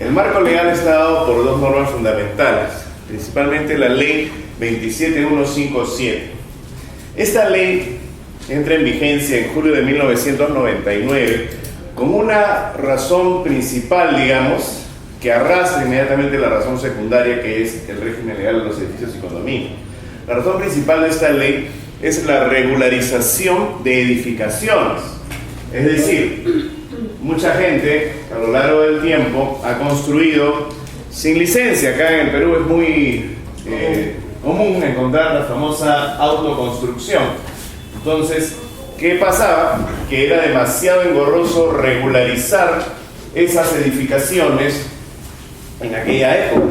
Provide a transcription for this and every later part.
El marco legal está dado por dos normas fundamentales, principalmente la ley 27157. Esta ley entra en vigencia en julio de 1999 con una razón principal, digamos, que arrastra inmediatamente la razón secundaria, que es el régimen legal de los edificios y condominios. La razón principal de esta ley es la regularización de edificaciones. Es decir, mucha gente a lo largo del tiempo ha construido sin licencia. Acá en el Perú es muy común encontrar la famosa autoconstrucción. Entonces, ¿qué pasaba? Que era demasiado engorroso regularizar esas edificaciones en aquella época,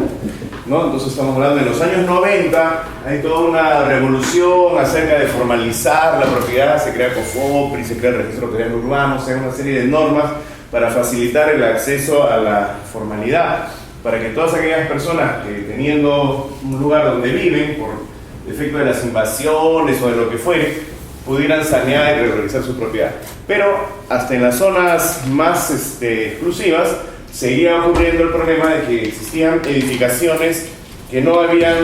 ¿no? Entonces estamos hablando de los años 90, hay toda una revolución acerca de formalizar la propiedad, se crea COFOPRI, se crea el registro federal urbano, se crea una serie de normas para facilitar el acceso a la formalidad, para que todas aquellas personas que teniendo un lugar donde viven, por efecto de las invasiones o de lo que fuere, pudieran sanear y regularizar su propiedad. Pero hasta en las zonas más exclusivas, seguía ocurriendo el problema de que existían edificaciones que no habían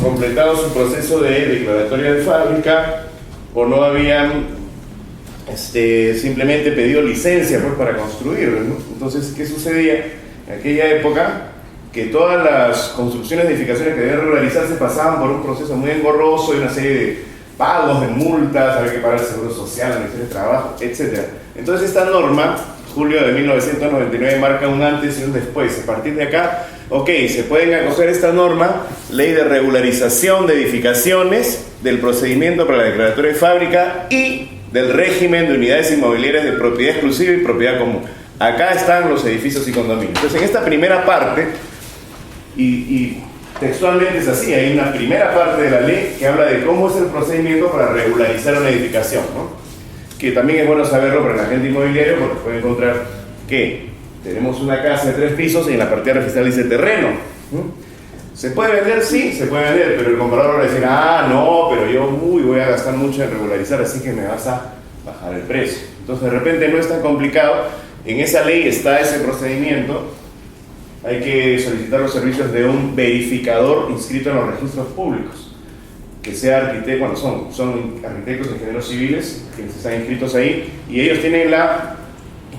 completado su proceso de declaratoria de fábrica o no habían simplemente pedido licencia pues, para construir, ¿no? Entonces, ¿qué sucedía? En aquella época, que todas las construcciones de edificaciones que debían regularizarse pasaban por un proceso muy engorroso y una serie de pagos, de multas, había que pagar el seguro social, la Ministerio de Trabajo, etc. Entonces, esta norma, julio de 1999, marca un antes y un después. A partir de acá, ok, se pueden acoger esta norma, ley de regularización de edificaciones, del procedimiento para la declaratoria de fábrica y del régimen de unidades inmobiliarias de propiedad exclusiva y propiedad común. Acá están los edificios y condominios. Entonces, en esta primera parte, y textualmente es así, hay una primera parte de la ley que habla de cómo es el procedimiento para regularizar una edificación, ¿no? Que también es bueno saberlo para el agente inmobiliario, porque puede encontrar que tenemos una casa de 3 pisos y en la partida registral dice terreno. ¿Se puede vender? Sí, se puede vender, pero el comprador va a decir, no, pero yo voy a gastar mucho en regularizar, así que me vas a bajar el precio. Entonces, de repente no es tan complicado. En esa ley está ese procedimiento. Hay que solicitar los servicios de un verificador inscrito en los registros públicos, que sea arquitecto, bueno, son arquitectos, ingenieros civiles, quienes están inscritos ahí, y ellos tienen la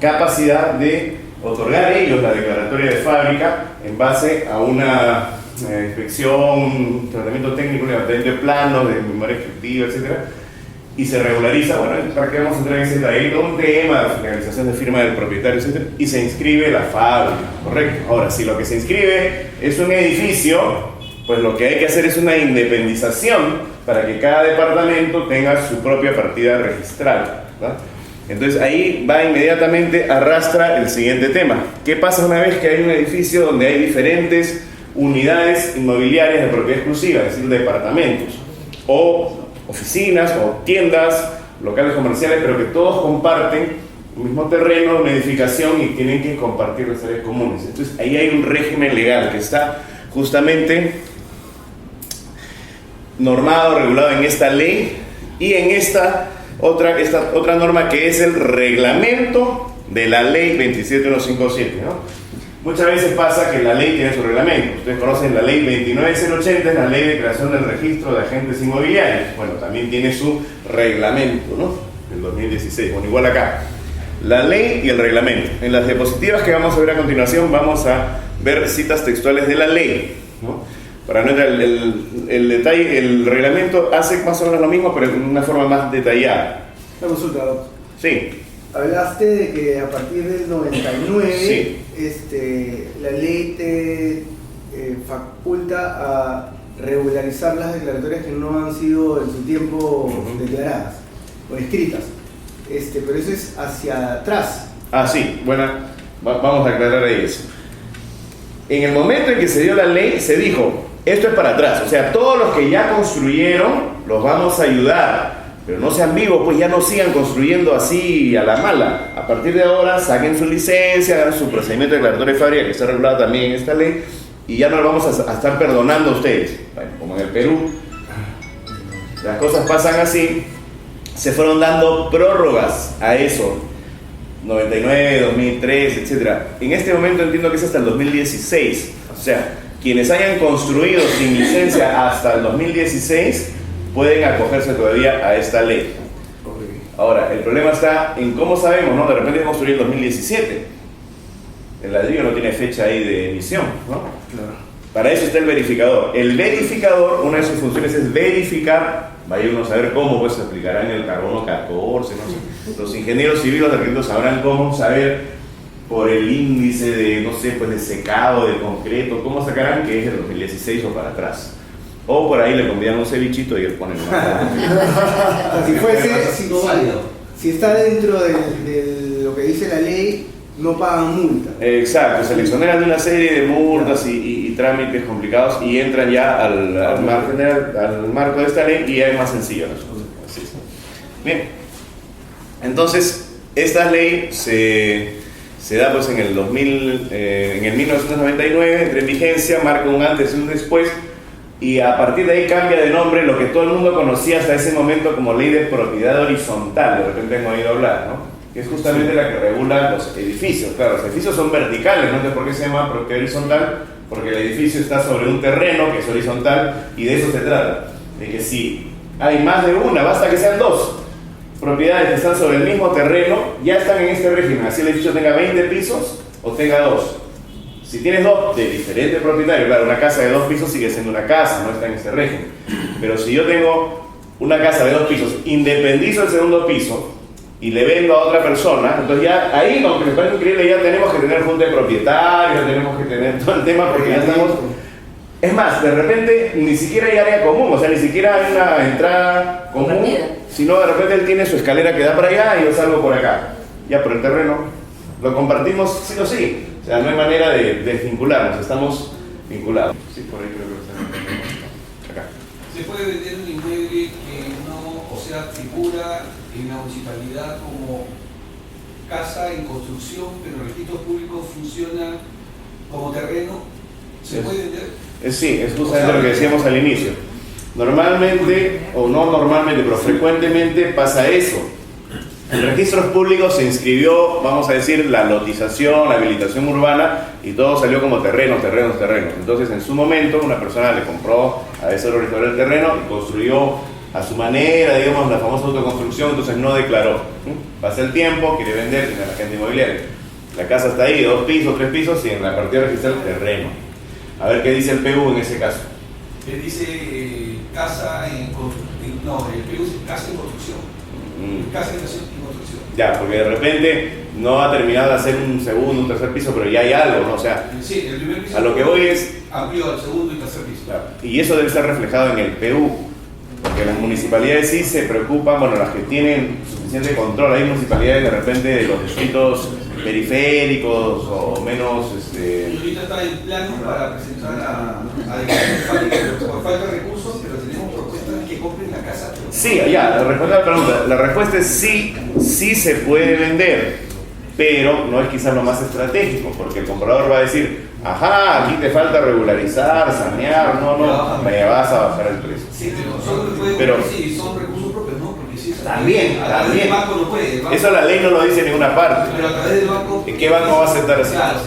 capacidad de otorgar ellos la declaratoria de fábrica en base a una inspección, tratamiento técnico, levantamiento de planos, de memoria ejecutiva, etc. Y se regulariza, bueno, ¿para qué vamos a entrar en ese detalle? Un tema de legalización de firma del propietario, etc. Y se inscribe la fábrica, ¿correcto? Ahora, si lo que se inscribe es un edificio, pues lo que hay que hacer es una independización para que cada departamento tenga su propia partida registral, ¿verdad? Entonces ahí va inmediatamente, arrastra el siguiente tema. ¿Qué pasa una vez que hay un edificio donde hay diferentes unidades inmobiliarias de propiedad exclusiva, es decir, departamentos, o oficinas, o tiendas, locales comerciales, pero que todos comparten el mismo terreno, una edificación y tienen que compartir las áreas comunes? Entonces ahí hay un régimen legal que está justamente normado, regulado en esta ley y en esta otra norma que es el reglamento de la ley 27157, ¿no? Muchas veces pasa que la ley tiene su reglamento. Ustedes conocen la ley 29080, es la ley de creación del registro de agentes inmobiliarios. Bueno, también tiene su reglamento, ¿no? Del 2016, bueno, igual acá. La ley y el reglamento. En las diapositivas que vamos a ver a continuación vamos a ver citas textuales de la ley, ¿no? Para no entrar el detalle, el reglamento hace más o menos lo mismo, pero de una forma más detallada. Una consulta, doctor. Sí. Hablaste de que a partir del 99 sí. La ley te faculta a regularizar las declaratorias que no han sido en su tiempo declaradas o escritas. Pero eso es hacia atrás. Sí, bueno, vamos a aclarar ahí eso. En el momento en que se dio la ley, se dijo, esto es para atrás, o sea, todos los que ya construyeron, los vamos a ayudar, pero no sean vivos, pues ya no sigan construyendo así a la mala. A partir de ahora, saquen su licencia, hagan su procedimiento de declaratoria de fábrica, que está regulado también en esta ley, y ya no lo vamos a estar perdonando a ustedes. Bueno, como en el Perú, las cosas pasan así, se fueron dando prórrogas a eso. 99, 2003, etc. En este momento entiendo que es hasta el 2016. O sea, quienes hayan construido sin licencia hasta el 2016 pueden acogerse todavía a esta ley. Ahora, el problema está en cómo sabemos, ¿no? De repente construir en 2017. El ladrillo no tiene fecha ahí de emisión, ¿no? Claro. Para eso está el verificador. El verificador, una de sus funciones es verificar, vaya uno a saber cómo, pues se aplicará en el carbono 14, no sé. Los ingenieros civiles, los arquitectos sabrán cómo saber por el índice de, no sé, pues de secado del concreto, cómo sacarán que es del 2016 o para atrás. O por ahí le convidan un cevichito y él pone Si fuese, si está dentro de lo que dice la ley, no pagan multa. Exacto, se le exoneran de una serie de multas y trámites complicados y entran ya al marco de esta ley y ya es más sencillo. Así es. Bien, entonces esta ley se da pues en el 1999, entra en vigencia, marca un antes y un después, y a partir de ahí cambia de nombre lo que todo el mundo conocía hasta ese momento como ley de propiedad horizontal, de repente han oído hablar, ¿no? Que es justamente la que regula los edificios. Claro, los edificios son verticales, ¿no? ¿Por qué se llama propiedad horizontal? Porque el edificio está sobre un terreno que es horizontal y de eso se trata, de que si hay más de una, basta que sean dos propiedades que están sobre el mismo terreno, ya están en este régimen, así el edificio tenga 20 pisos o tenga dos. Si tienes dos de diferentes propietarios, claro, una casa de 2 pisos sigue siendo una casa, no está en este régimen. Pero si yo tengo una casa de 2 pisos, independizo el segundo piso y le vendo a otra persona, entonces ya ahí, aunque me parece increíble, ya tenemos que tener junta de propietarios, tenemos que tener todo el tema porque ya estamos... Es más, de repente ni siquiera hay área común, o sea, ni siquiera hay una entrada común, sino de repente él tiene su escalera que da para allá y yo salgo por acá. Ya por el terreno lo compartimos sí o sí. O sea, no hay manera de desvincularnos, estamos vinculados. Sí, por ahí creo que está. Acá. ¿Se puede vender un inmueble que no, o sea, figura en la municipalidad como casa en construcción, pero en registros públicos funciona como terreno? ¿Se puede vender? Sí, es justamente lo que decíamos al inicio. Normalmente, o no normalmente, pero frecuentemente pasa eso. En registros públicos se inscribió, vamos a decir, la lotización, la habilitación urbana y todo salió como terrenos. Entonces, en su momento, una persona le compró a ese registrador el terreno y construyó a su manera, digamos, la famosa autoconstrucción, entonces no declaró. Pasa el tiempo, quiere vender, tiene la agente inmobiliaria. La casa está ahí, 2 pisos, 3 pisos y en la partida registral terreno. A ver qué dice el PU en ese caso. Él dice casa en construcción. No, el PU dice casa en construcción. Casa en construcción. Ya, porque de repente no ha terminado de hacer un segundo, un tercer piso, pero ya hay algo, ¿no? O sea, sí, el primer piso a lo que voy es... amplió al segundo y tercer piso. Claro, y eso debe estar reflejado en el PU, porque las municipalidades sí se preocupan, bueno, las que tienen suficiente control, hay municipalidades de repente de los distritos periféricos o menos... Y ahorita está en plano para presentar a por falta de recursos, pero tenemos propuestas que compren la casa. Sí, ya, respondiendo a la pregunta, la respuesta es sí, sí se puede vender, pero no es quizás lo más estratégico, porque el comprador va a decir, ajá, aquí te falta regularizar, sanear, no, me vas a bajar el precio. Sí, pero solo se puede comprar si son recursos propios, ¿no? Porque si es también. El banco no puede. Eso la ley no lo dice en ninguna parte. Pero a través del banco... ¿En qué banco va a aceptar eso? Claro.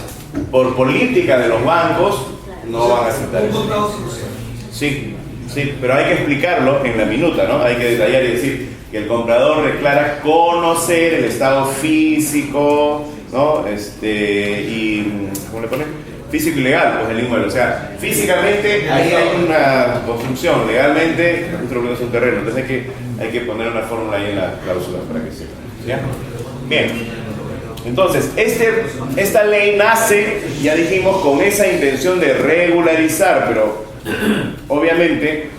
Por política de los bancos no van a aceptar eso. Sí, sí, pero hay que explicarlo en la minuta, ¿no? Hay que detallar y decir que el comprador declara conocer el estado físico, ¿no? Y ¿cómo le ponen? Físico y legal, pues el inmueble. O sea, físicamente ahí hay una construcción, legalmente nuestro es un terreno. Entonces hay que poner una fórmula ahí en la cláusula para que sepa. ¿Ya? Bien. Entonces, esta ley nace, ya dijimos, con esa intención de regularizar, pero obviamente,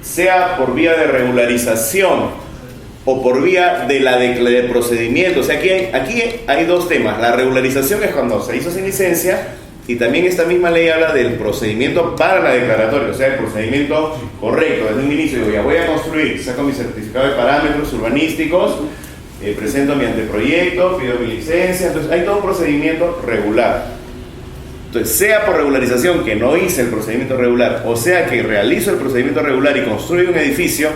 sea por vía de regularización o por vía de procedimiento. O sea, aquí hay dos temas. La regularización es cuando se hizo sin licencia y también esta misma ley habla del procedimiento para la declaratoria, o sea, el procedimiento correcto. Desde un inicio digo, ya voy a construir, saco mi certificado de parámetros urbanísticos, presento mi anteproyecto, pido mi licencia, entonces hay todo un procedimiento regular. Entonces, sea por regularización que no hice el procedimiento regular, o sea que realizo el procedimiento regular y construyo un edificio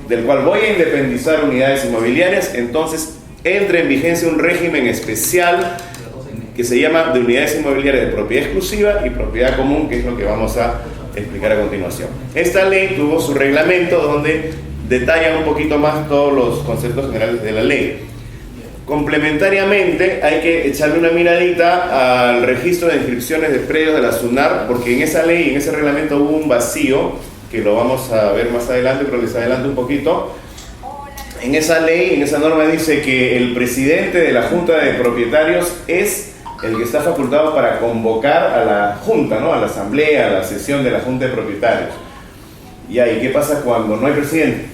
del cual voy a independizar unidades inmobiliarias, entonces entre en vigencia un régimen especial que se llama de unidades inmobiliarias de propiedad exclusiva y propiedad común, que es lo que vamos a explicar a continuación. Esta ley tuvo su reglamento donde detalla un poquito más todos los conceptos generales de la ley. Complementariamente hay que echarle una miradita al registro de inscripciones de predios de la SUNAR, porque en esa ley, en ese reglamento hubo un vacío, que lo vamos a ver más adelante, pero les adelanto un poquito. En esa ley, en esa norma dice que el presidente de la Junta de Propietarios es el que está facultado para convocar a la Junta, ¿no? A la asamblea, a la sesión de la Junta de Propietarios. ¿Y ahí qué pasa cuando no hay presidente?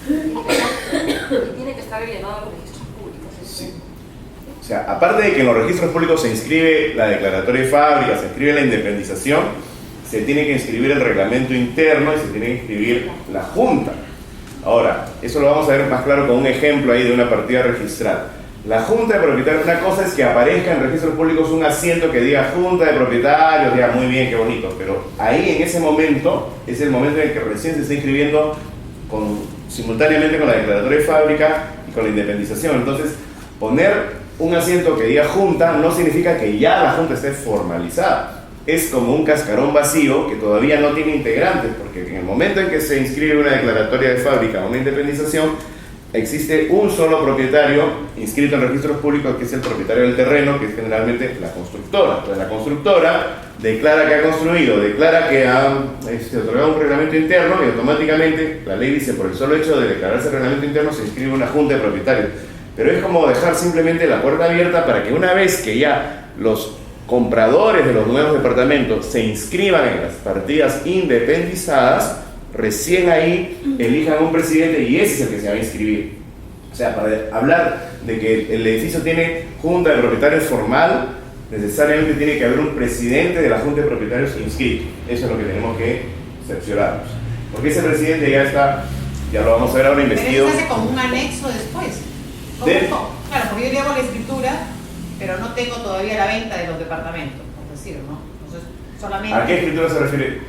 Tiene que estar elevado a los registros públicos. Sí. O sea, aparte de que en los registros públicos se inscribe la declaratoria de fábrica, se inscribe la independización, se tiene que inscribir el reglamento interno y se tiene que inscribir la Junta. Ahora, eso lo vamos a ver más claro con un ejemplo ahí de una partida registral. La Junta de Propietarios, una cosa es que aparezca en registros públicos un asiento que diga Junta de Propietarios, diga muy bien, qué bonito, pero ahí en ese momento es el momento en el que recién se está inscribiendo simultáneamente con la declaratoria de fábrica y con la independización. Entonces, poner un asiento que diga Junta no significa que ya la Junta esté formalizada. Es como un cascarón vacío que todavía no tiene integrantes, porque en el momento en que se inscribe una declaratoria de fábrica o una independización, existe un solo propietario inscrito en registros públicos, que es el propietario del terreno, que es generalmente la constructora. Entonces la constructora declara que ha construido, declara que ha otorgado un reglamento interno y automáticamente la ley dice, por el solo hecho de declararse el reglamento interno se inscribe una junta de propietarios. Pero es como dejar simplemente la puerta abierta para que una vez que ya los compradores de los nuevos departamentos se inscriban en las partidas independizadas, recién ahí elijan un presidente y ese es el que se va a inscribir. O sea, para hablar de que el edificio tiene junta de propietarios formal, necesariamente tiene que haber un presidente de la junta de propietarios inscrito. Eso es lo que tenemos que cerciorarnos. Porque ese presidente ya está, ya lo vamos a ver ahora, investido. Pero eso se hace como un anexo después. ¿Cómo? Claro, porque yo le hago la escritura, pero no tengo todavía la venta de los departamentos, por decirlo, ¿no? Entonces, solamente... ¿A qué escritura se refiere?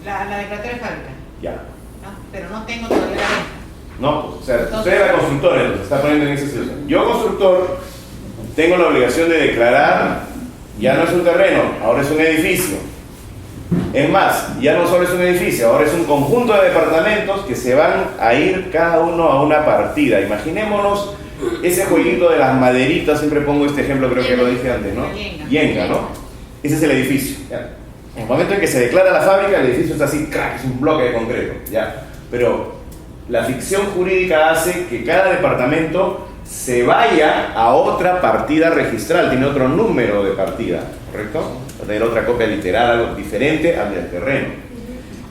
La declaratoria de fábrica. Ya. ¿No? Pero no tengo todavía la venta. No, pues, o sea, usted es la constructora, entonces está poniendo en esa situación. Yo, constructor, tengo la obligación de declarar, ya no es un terreno, ahora es un edificio. Es más, ya no solo es un edificio, ahora es un conjunto de departamentos que se van a ir cada uno a una partida. Imaginémonos ese jueguito de las maderitas, siempre pongo este ejemplo, creo que lo dije antes, ¿no? Yenga, ¿no? Ese es el edificio. ¿Ya? En el momento en que se declara la fábrica, el edificio está así, crack, es un bloque de concreto, ¿ya? Pero la ficción jurídica hace que cada departamento se vaya a otra partida registral, tiene otro número de partida, ¿correcto? Va a tener otra copia literal, algo diferente al del terreno.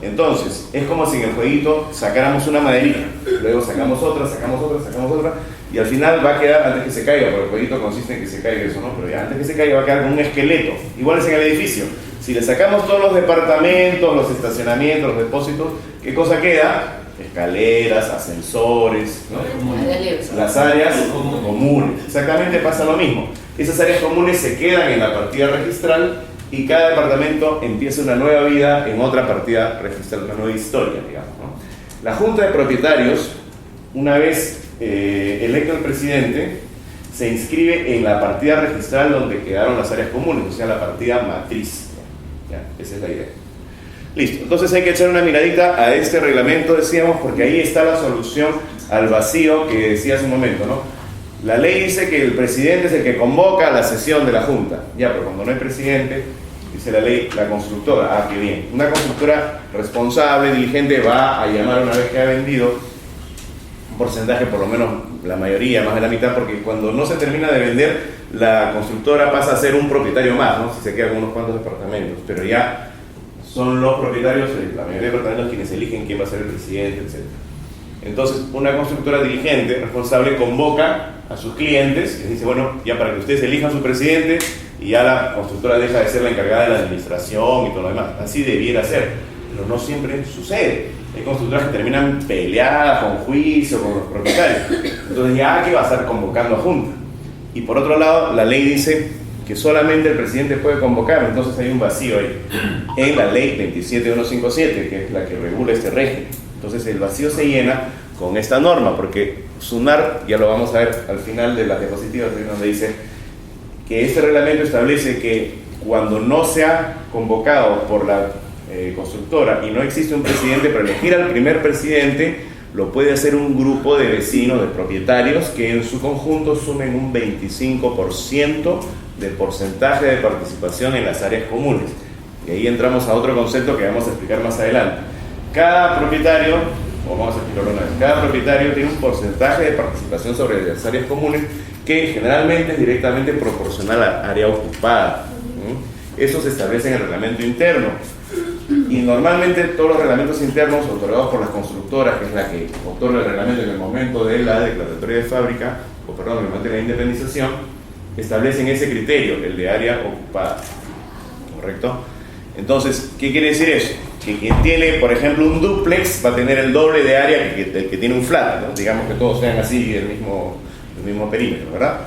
Entonces, es como si en el jueguito sacáramos una maderita, luego sacamos otra, y al final va a quedar, antes que se caiga, porque el jueguito consiste en que se caiga eso, ¿no? Pero ya antes que se caiga va a quedar con un esqueleto, igual es en el edificio. Si le sacamos todos los departamentos, los estacionamientos, los depósitos, ¿qué cosa queda? Escaleras, ascensores, ¿no? Las áreas comunes. Exactamente pasa lo mismo. Esas áreas comunes se quedan en la partida registral y cada departamento empieza una nueva vida en otra partida registral, una nueva historia, digamos, ¿no? La Junta de Propietarios, una vez electo el presidente, se inscribe en la partida registral donde quedaron las áreas comunes, o sea, la partida matriz. ¿Ya? Esa es la idea. Listo, entonces hay que echar una miradita a este reglamento, decíamos, porque ahí está la solución al vacío que decía hace un momento, ¿no? La ley dice que el presidente es el que convoca a la sesión de la Junta. Ya, pero cuando no hay presidente, dice la ley, la constructora. Ah, qué bien. Una constructora responsable, diligente, va a llamar una vez que ha vendido un porcentaje, por lo menos la mayoría, más de la mitad, porque cuando no se termina de vender, la constructora pasa a ser un propietario más, ¿no? Si se queda con unos cuantos departamentos, pero ya son los propietarios, la mayoría de departamentos, quienes eligen quién va a ser el presidente, etc. Entonces, una constructora diligente, responsable, convoca a sus clientes y les dice, bueno, ya para que ustedes elijan su presidente, y ya la constructora deja de ser la encargada de la administración y todo lo demás. Así debiera ser, pero no siempre sucede. Hay constructoras que terminan peleadas, con juicio, con los propietarios. Entonces ya que va a estar convocando a junta. Y por otro lado, la ley dice que solamente el presidente puede convocar, entonces hay un vacío ahí en la ley 27157, que es la que regula este régimen. Entonces el vacío se llena con esta norma, porque SUNAR, ya lo vamos a ver al final de las diapositivas, donde dice que este reglamento establece que cuando no se ha convocado por la constructora y no existe un presidente para elegir al primer presidente, lo puede hacer un grupo de vecinos, de propietarios, que en su conjunto sumen un 25% de porcentaje de participación en las áreas comunes. Y ahí entramos a otro concepto que vamos a explicar más adelante. Cada propietario, o vamos a explicarlo una vez, cada propietario tiene un porcentaje de participación sobre las áreas comunes que generalmente es directamente proporcional al área ocupada. Eso se establece en el reglamento interno. Y normalmente todos los reglamentos internos otorgados por las constructoras, que es la que otorga el reglamento en el momento de la declaratoria de fábrica, o perdón, en el momento de la independización, establecen ese criterio, el de área ocupada. ¿Correcto? Entonces, ¿qué quiere decir eso? Que quien tiene, por ejemplo, un dúplex va a tener el doble de área que el que tiene un flat, ¿no? Digamos que todos sean así, el mismo perímetro, ¿verdad?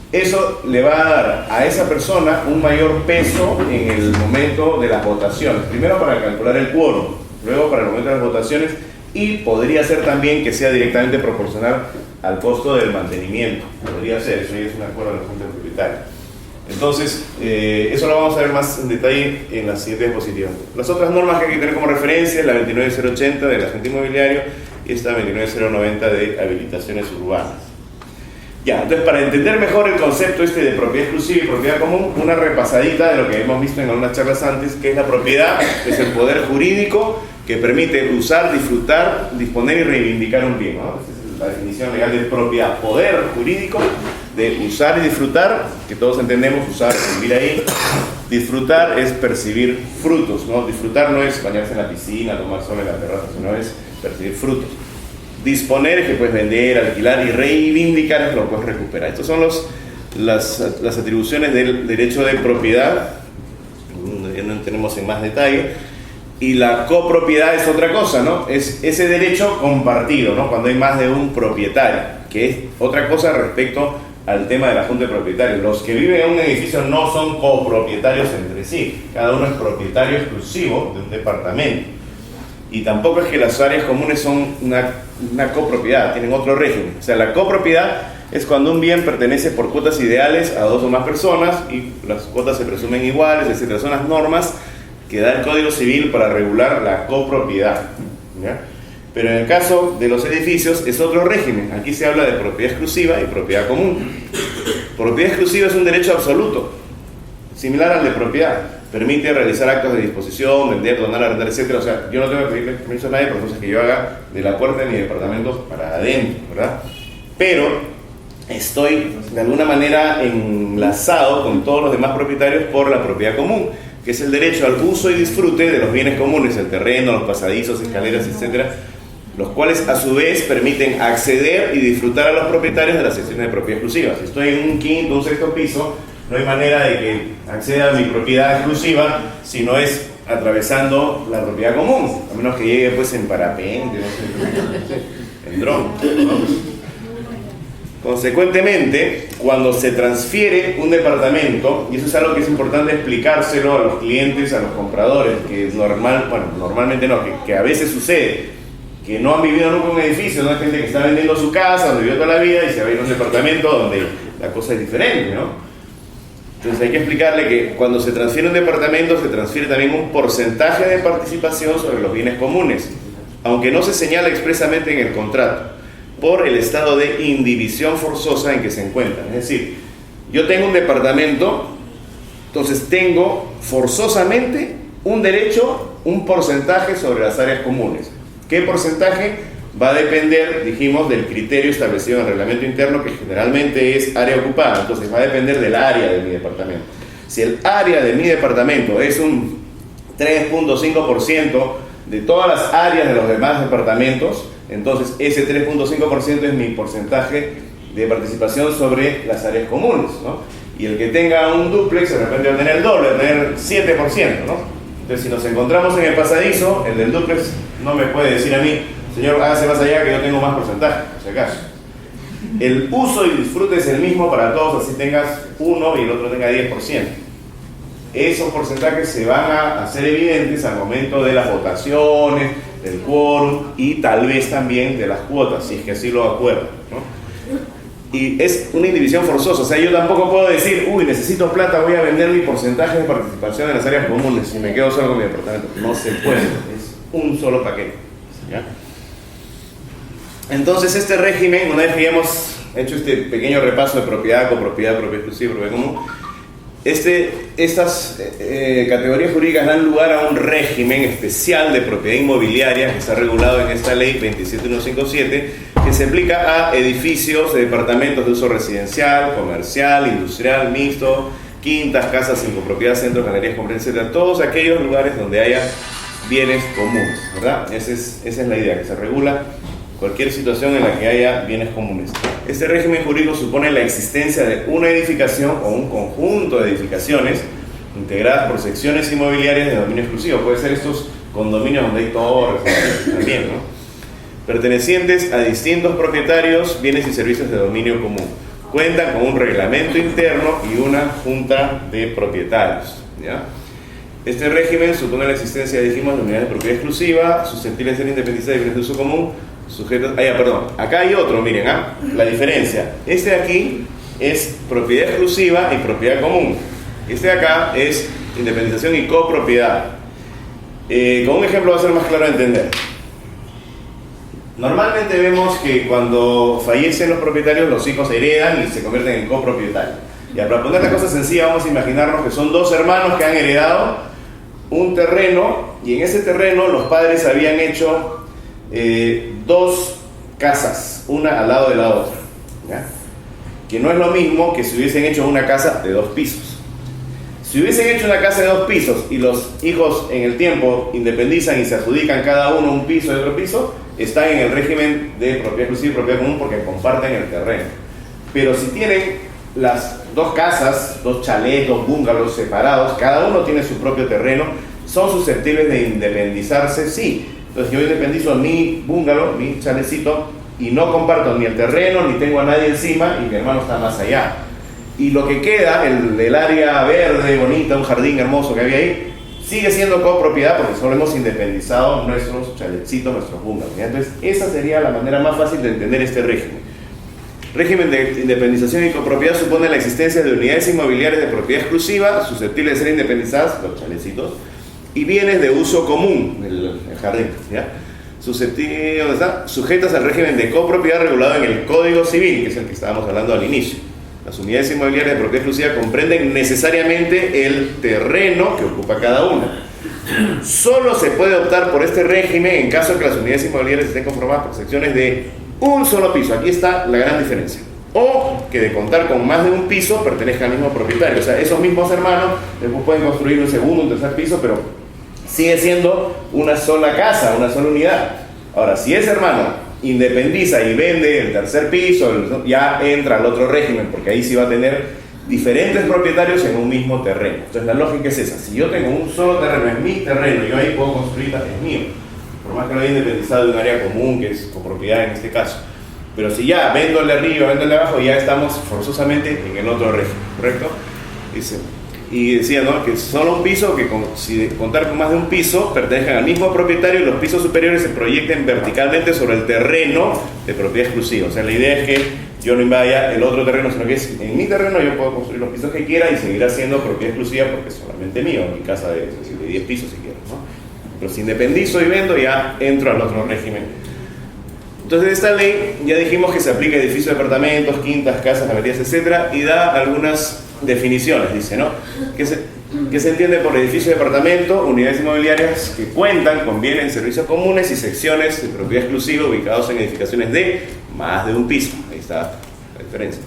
Eso le va a dar a esa persona un mayor peso en el momento de las votaciones. Primero para calcular el quórum, luego para el momento de las votaciones, y podría ser también que sea directamente proporcional al costo del mantenimiento. Podría ser, eso ya es un acuerdo de la Junta de Propietarios. Entonces, eso lo vamos a ver más en detalle en las siguientes diapositivas. Las otras normas que hay que tener como referencia es la 29080 del agente inmobiliario y esta 29090 de habilitaciones urbanas. Ya, entonces para entender mejor el concepto de propiedad exclusiva y propiedad común, una repasadita de lo que hemos visto en algunas charlas antes, que es la propiedad, que es el poder jurídico que permite usar, disfrutar, disponer y reivindicar un bien, ¿no? Esa es la definición legal de propiedad, poder jurídico de usar y disfrutar, que todos entendemos, usar, vivir ahí. Disfrutar es percibir frutos, ¿no? Disfrutar no es bañarse en la piscina, tomar sol en la terraza, sino es percibir frutos. Disponer es que puedes vender, alquilar, y reivindicar es que lo puedes recuperar. Estas son las atribuciones del derecho de propiedad, ya no tenemos en más detalle. Y la copropiedad es otra cosa, ¿no? Es ese derecho compartido, ¿no? Cuando hay más de un propietario, que es otra cosa respecto al tema de la Junta de Propietarios. Los que viven en un edificio no son copropietarios entre sí, cada uno es propietario exclusivo de un departamento. Y tampoco es que las áreas comunes son una copropiedad, tienen otro régimen. O sea, la copropiedad es cuando un bien pertenece por cuotas ideales a dos o más personas y las cuotas se presumen iguales, etc. Son las normas que da el Código Civil para regular la copropiedad, ¿ya? Pero en el caso de los edificios es otro régimen. Aquí se habla de propiedad exclusiva y propiedad común. Propiedad exclusiva es un derecho absoluto, similar al de propiedad. Permite realizar actos de disposición, vender, donar, arrendar, etc. O sea, yo no tengo que pedirle permiso a nadie por cosas que yo haga de la puerta de mi departamento para adentro, ¿verdad? Pero estoy de alguna manera enlazado con todos los demás propietarios por la propiedad común, que es el derecho al uso y disfrute de los bienes comunes, el terreno, los pasadizos, escaleras, etc., los cuales a su vez permiten acceder y disfrutar a los propietarios de las secciones de propiedad exclusiva. Si estoy en un quinto, un sexto piso, no hay manera de que acceda a mi propiedad exclusiva si no es atravesando la propiedad común, a menos que llegue pues en parapente, no sé, en dron, ¿no? Consecuentemente, cuando se transfiere un departamento, y eso es algo que es importante explicárselo a los clientes, a los compradores, que es normalmente no, que a veces sucede, que no han vivido nunca en un edificio, no hay gente que está vendiendo su casa, donde vivió toda la vida, y se va a ir a un departamento donde la cosa es diferente, ¿no? Entonces hay que explicarle que cuando se transfiere un departamento, se transfiere también un porcentaje de participación sobre los bienes comunes, aunque no se señala expresamente en el contrato, por el estado de indivisión forzosa en que se encuentran. Es decir, yo tengo un departamento, entonces tengo forzosamente un derecho, un porcentaje sobre las áreas comunes. ¿Qué porcentaje? Va a depender, dijimos, del criterio establecido en el reglamento interno, que generalmente es área ocupada. Entonces va a depender del área de mi departamento. Si el área de mi departamento es un 3.5% de todas las áreas de los demás departamentos, entonces ese 3.5% es mi porcentaje de participación sobre las áreas comunes, ¿no? Y el que tenga un dúplex de repente va a tener el doble, va a tener 7%, ¿no? Entonces si nos encontramos en el pasadizo, el del dúplex no me puede decir a mí, señor, hágase más allá que yo tengo más porcentaje, por si acaso. El uso y disfrute es el mismo para todos, así tengas uno y el otro tenga 10%. Esos porcentajes se van a hacer evidentes al momento de las votaciones, del quórum y tal vez también de las cuotas, si es que así lo acuerdan, ¿no? Y es una indivisión forzosa, o sea, yo tampoco puedo decir, uy, necesito plata, voy a vender mi porcentaje de participación en las áreas comunes y me quedo solo con mi departamento. No se puede, es un solo paquete, ¿ya? Entonces este régimen, una vez que ya hemos hecho este pequeño repaso de propiedad, copropiedad, propiedad exclusiva, propiedad común, estas categorías jurídicas dan lugar a un régimen especial de propiedad inmobiliaria que está regulado en esta ley 27157, que se aplica a edificios de departamentos de uso residencial, comercial, industrial, mixto, quintas, casas sin copropiedad, centros, galerías, comerciales, etc. Todos aquellos lugares donde haya bienes comunes, ¿verdad? Esa es la idea, que se regula cualquier situación en la que haya bienes comunes. Este régimen jurídico supone la existencia de una edificación o un conjunto de edificaciones integradas por secciones inmobiliarias de dominio exclusivo. Puede ser estos condominios donde hay torres también, ¿no? Pertenecientes a distintos propietarios, bienes y servicios de dominio común. Cuentan con un reglamento interno y una junta de propietarios, ¿ya? Este régimen supone la existencia, dijimos, de unidades de propiedad exclusiva, susceptibles de ser independizadas de bienes de uso común, sujetos... acá hay otro, miren, la diferencia. Este de aquí es propiedad exclusiva y propiedad común. Este de acá es independización y copropiedad. Con un ejemplo va a ser más claro de entender. Normalmente vemos que cuando fallecen los propietarios, los hijos heredan y se convierten en copropietarios. Y para poner la cosa sencilla, vamos a imaginarnos que son dos hermanos que han heredado un terreno, y en ese terreno los padres habían hecho dos casas, una al lado de la otra, ¿ya? Que no es lo mismo que si hubiesen hecho una casa de 2 pisos. Si hubiesen hecho una casa de 2 pisos y los hijos en el tiempo independizan y se adjudican cada uno un piso y otro piso, están en el régimen de propiedad exclusiva y propiedad común porque comparten el terreno. Pero si tienen las 2 casas, 2 chalets, 2 bungalows separados, cada uno tiene su propio terreno, son susceptibles de independizarse, sí. Entonces yo independizo mi bungalow, mi chalecito, y no comparto ni el terreno, ni tengo a nadie encima, y mi hermano está más allá. Y lo que queda, el área verde, bonita, un jardín hermoso que había ahí, sigue siendo copropiedad porque solo hemos independizado nuestros chalecitos, nuestros bungalows, ¿ya? Entonces esa sería la manera más fácil de entender este régimen. Régimen de independización y copropiedad supone la existencia de unidades inmobiliarias de propiedad exclusiva, susceptibles de ser independizadas, los chalecitos, y bienes de uso común, el jardín, ¿ya? Sujetas al régimen de copropiedad regulado en el Código Civil, que es el que estábamos hablando al inicio. Las unidades inmobiliarias de propiedad exclusiva comprenden necesariamente el terreno que ocupa cada una. Solo se puede optar por este régimen en caso de que las unidades inmobiliarias estén conformadas por secciones de un solo piso. Aquí está la gran diferencia. O que de contar con más de un piso pertenezca al mismo propietario. O sea, esos mismos hermanos después pueden construir un segundo, un tercer piso, pero sigue siendo una sola casa, una sola unidad. Ahora, si ese hermano independiza y vende el tercer piso, ya entra al otro régimen, porque ahí sí va a tener diferentes propietarios en un mismo terreno. Entonces la lógica es esa: si yo tengo un solo terreno, es mi terreno, yo ahí puedo construir, es mío, por más que lo haya independizado de un área común, que es copropiedad en este caso. Pero si ya vendo el de arriba, vendo el de abajo, ya estamos forzosamente en el otro régimen, ¿correcto? Y decía, ¿no?, que solo un piso, que si contar con más de un piso, pertenezcan al mismo propietario y los pisos superiores se proyecten verticalmente sobre el terreno de propiedad exclusiva. O sea, la idea es que yo no invada el otro terreno, sino que es en mi terreno yo puedo construir los pisos que quiera y seguirá siendo propiedad exclusiva porque es solamente mío, mi casa de 10 pisos si quiero, ¿no? Pero si independizo y vendo, ya entro al otro régimen. Entonces esta ley ya dijimos que se aplica a edificios, departamentos, quintas, casas, galerías, etc. y da algunas definiciones, dice, ¿no? Que se entiende por edificio, departamento, unidades inmobiliarias que cuentan con bienes y servicios comunes y secciones de propiedad exclusiva ubicados en edificaciones de más de un piso. Ahí está la diferencia.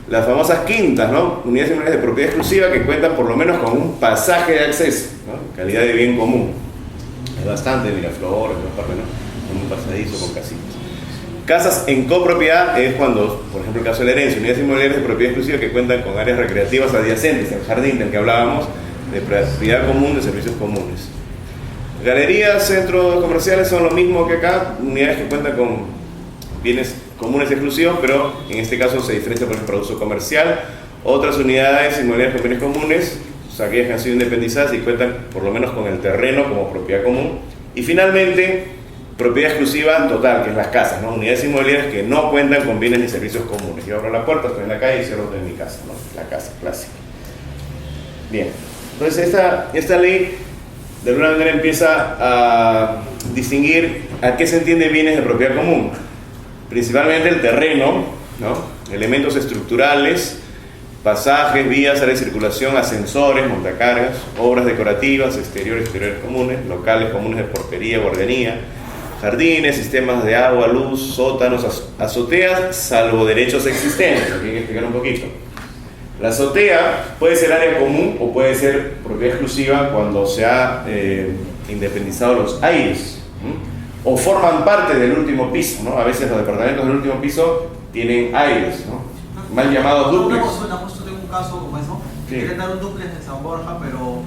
Las famosas quintas, ¿no? Unidades inmobiliarias de propiedad exclusiva que cuentan por lo menos con un pasaje de acceso, ¿no? Calidad de bien común. Es bastante, Miraflores, ¿no? Con un pasadizo, con casitas. Casas en copropiedad es cuando, por ejemplo, el caso de la herencia, unidades inmobiliarias de propiedad exclusiva que cuentan con áreas recreativas adyacentes, el jardín del que hablábamos, de propiedad común, de servicios comunes. Galerías, centros comerciales son lo mismo que acá, unidades que cuentan con bienes comunes exclusivos, pero en este caso se diferencia por ejemplo uso comercial. Otras unidades inmobiliarias con bienes comunes, o sea, aquellas que han sido independizadas y cuentan por lo menos con el terreno como propiedad común. Y finalmente, propiedad exclusiva total, que es las casas, ¿no? Unidades inmobiliarias que no cuentan con bienes ni servicios comunes. Yo abro la puerta, estoy en la calle y cierro de mi casa, ¿no? La casa clásica. Bien, entonces esta ley de alguna manera empieza a distinguir a qué se entiende bienes de propiedad común. Principalmente el terreno, ¿no? Elementos estructurales, pasajes, vías, áreas de circulación, ascensores, montacargas, obras decorativas, exteriores comunes, locales comunes de portería, guardería, jardines, sistemas de agua, luz, sótanos, azoteas, salvo derechos existentes. Aquí hay que explicar un poquito. La azotea puede ser área común o puede ser propiedad exclusiva cuando se ha independizado los aires, o forman parte del último piso, ¿no? A veces los departamentos del último piso tienen aires, ¿no? Mal llamados dúplex. Justo tengo un caso como eso, Sí. quieren dar un dúplex en San Borja, pero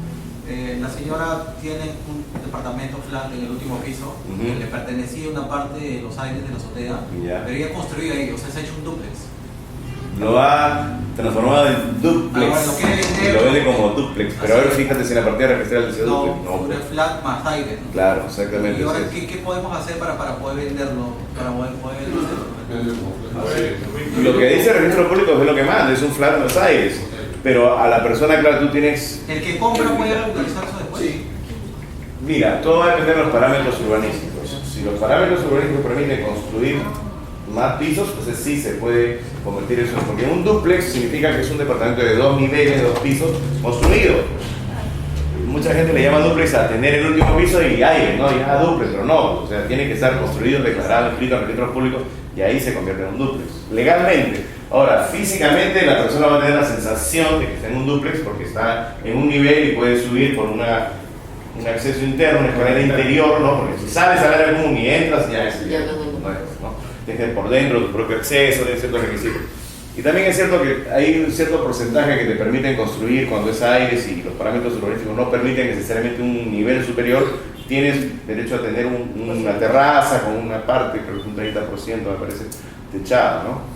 la señora tiene un departamento flat en el último piso, que le pertenecía una parte de los aires de la azotea, Ya. pero ella construyó ahí, o sea, se ha hecho un dúplex. Lo ha transformado en duplex. Ah, bueno, lo quiere vender. Y lo vende como duplex. Pero ahora fíjate si en la partida registral decía No, duplex. No, sobre flat más aire, ¿no? claro, exactamente. Y ahora, Sí. ¿qué podemos hacer para poder venderlo? Para poder venderlo. Lo que dice el registro público es lo que manda, es un flat más aires. Pero a la persona, claro, tú tienes. ¿El que compra puede regularizar eso después? Sí. Mira, todo va a depender de los parámetros urbanísticos. Si los parámetros urbanísticos permiten construir más pisos, pues sí se puede convertir eso en... Porque un dúplex significa que es un departamento de 2 niveles, 2 pisos, construido. Mucha gente le llama dúplex a tener el último piso y aire, ¿no? Ya dúplex, pero no. O sea, tiene que estar construido, declarado, inscrito en registros públicos y ahí se convierte en un dúplex. Legalmente. Ahora, físicamente la persona va a tener la sensación de que está en un dúplex porque está en un nivel y puede subir por un acceso interno, una escalera interior, ¿no? Porque si sales a ver común y entras, ya es, Ya no es, ¿no? Tienes que ir por dentro, tu propio acceso, tienes ciertos requisitos. Y también es cierto que hay un cierto porcentaje que te permiten construir cuando es aires y los parámetros urbanísticos no permiten necesariamente un nivel superior. Tienes derecho a tener una terraza con una parte, creo que es un 30% me parece, techada, ¿no?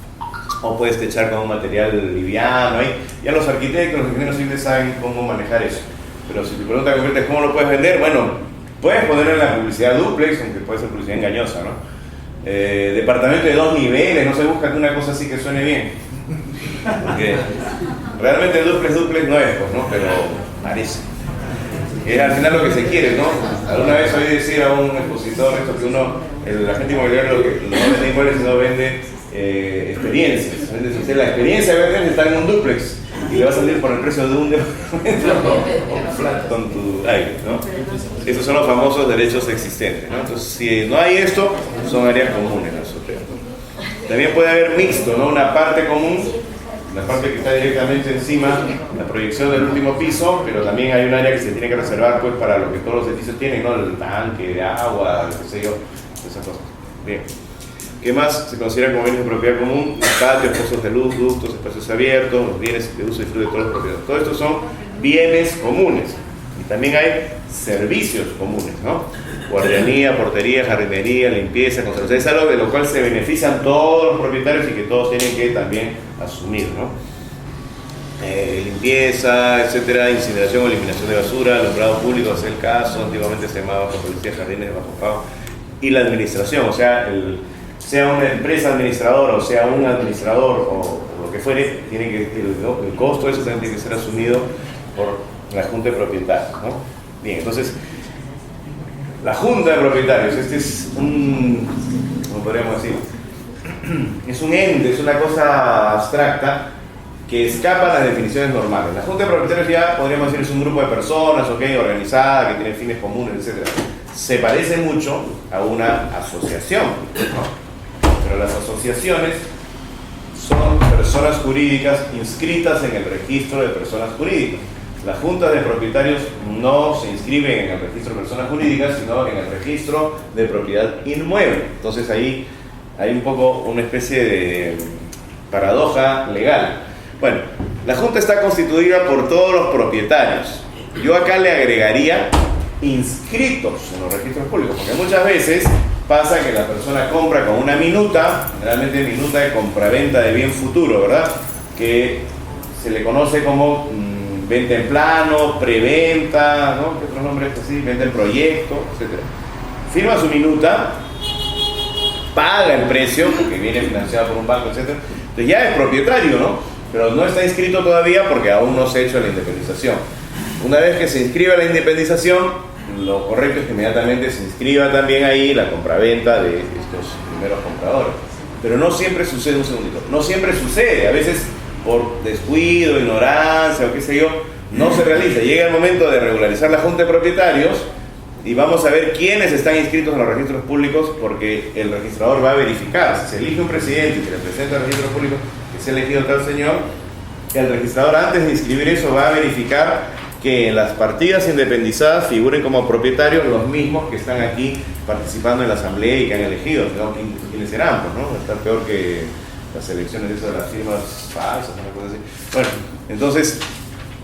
O puedes techar con un material liviano. Ahí ya los arquitectos, los ingenieros civiles saben cómo manejar eso. Pero si tu pregunta concreta es cómo lo puedes vender, bueno, puedes poner en la publicidad duplex, aunque puede ser publicidad engañosa, ¿no? Departamento de 2 niveles, no se busca una cosa así que suene bien. Porque realmente duplex no es, pues, ¿no? Pero parece. Es al final lo que se quiere, ¿no? Alguna vez oí decir a un expositor esto que el agente inmobiliario no vende inmuebles, sino vende experiencias. La experiencia de vender está en un duplex y le va a salir por el precio de un departamento flat con tu aire, ¿no? Esos son los famosos derechos existentes, ¿no? Entonces, si no hay esto, son áreas comunes las azoteas, ¿no? También puede haber mixto, ¿no? Una parte común, la parte que está directamente encima, la proyección del último piso, pero también hay un área que se tiene que reservar pues para lo que todos los edificios tienen, ¿no? El tanque de agua, qué sé yo, esas cosas. Bien. ¿Qué más se considera como bienes de propiedad común? Patios, pozos de luz, ductos, espacios abiertos, los bienes de uso y disfrute de todos los propietarios. Todo esto son bienes comunes. Y también hay servicios comunes, ¿no? Guardianía, portería, jardinería, limpieza, conservación. Es algo de lo cual se benefician todos los propietarios y que todos tienen que también asumir, ¿no? Limpieza, etcétera, incineración o eliminación de basura, alumbrado público, es el caso, antiguamente se llamaba policía, jardines de bajo pago, y la administración, o sea, sea una empresa administradora o sea un administrador o lo que fuere, tiene que, el costo de eso también tiene que ser asumido por la junta de propietarios, ¿no? Bien, entonces, la junta de propietarios, este es ¿cómo podríamos decir? Es un ente, es una cosa abstracta que escapa a las definiciones normales. La junta de propietarios ya podríamos decir es un grupo de personas, organizada, que tiene fines comunes, etc. Se parece mucho a una asociación, ¿no? Pero las asociaciones son personas jurídicas inscritas en el registro de personas jurídicas. Las juntas de propietarios no se inscriben en el registro de personas jurídicas, sino en el registro de propiedad inmueble. Entonces ahí hay un poco una especie de paradoja legal. Bueno, la junta está constituida por todos los propietarios. Yo acá le agregaría inscritos en los registros públicos, porque muchas veces pasa que la persona compra con una minuta, generalmente minuta de compraventa de bien futuro, ¿verdad? Que se le conoce como venta en plano, preventa, ¿no? ¿Qué otros nombres así? Venta en proyecto, etc. Firma su minuta paga el precio, porque viene financiado por un banco, etc. Entonces ya es propietario, ¿no? Pero no está inscrito todavía porque aún no se ha hecho la independización. Una vez que se inscriba la independización, lo correcto es que inmediatamente se inscriba también ahí la compraventa de estos primeros compradores. Pero no siempre sucede, un segundito, no siempre sucede, a veces por descuido, ignorancia o qué sé yo, no se realiza. Llega el momento de regularizar la junta de propietarios y vamos a ver quiénes están inscritos en los registros públicos, porque el registrador va a verificar. Si se elige un presidente y se le presenta al registro público que se ha elegido tal señor, el registrador, antes de inscribir eso, va a verificar que en las partidas independizadas figuren como propietarios los mismos que están aquí participando en la asamblea y que han elegido, ¿no? ¿Quiénes serán? Pues, ¿no? Está peor que las elecciones de las firmas falsas, una cosa así. Bueno, entonces,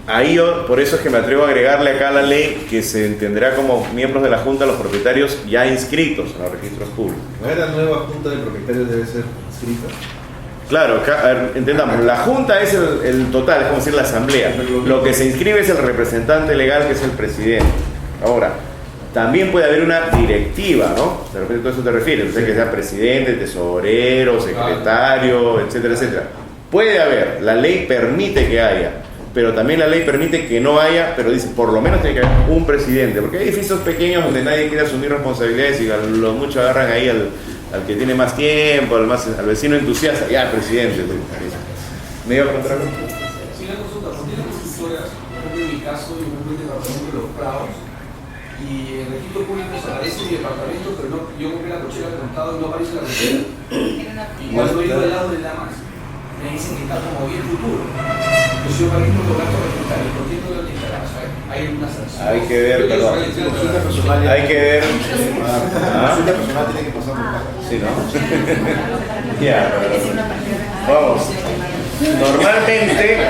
ahí yo, por eso es que me atrevo a agregarle acá a la ley que se entenderá como miembros de la Junta los propietarios ya inscritos en los registros públicos. ¿No la nueva Junta de Propietarios debe ser inscrita? Claro, a ver, entendamos, la Junta es el total, es como decir la asamblea. Lo que se inscribe es el representante legal, que es el presidente. Ahora, también puede haber una directiva, ¿no? De repente todo eso te refieres, o sea, que sea presidente, tesorero, secretario, etcétera, etcétera. Puede haber, la ley permite que haya, pero también la ley permite que no haya, pero dice, por lo menos tiene que haber un presidente, porque hay edificios pequeños donde nadie quiere asumir responsabilidades y a lo mucho agarran ahí al que tiene más tiempo, al vecino entusiasta, ya, presidente. ¿Me iba a contar algo? Sí, la consulta, ¿por qué las constructoras, por ejemplo en mi caso, yo compré un departamento de Los Prados y el registro público se aparece mi departamento, pero no, yo compré la cochera de contado y no aparece la cochera? Y cuando digo al lado de Lamas, me dicen que está como bien futuro. Entonces yo pagué por los gastos reglamentarios, ¿por qué no lo declaras? Hay una sanción. Hay que ver, perdón. Hay que ver. La consulta personal tiene que pasar por acá. Sí, ¿no? Ya, vamos. Normalmente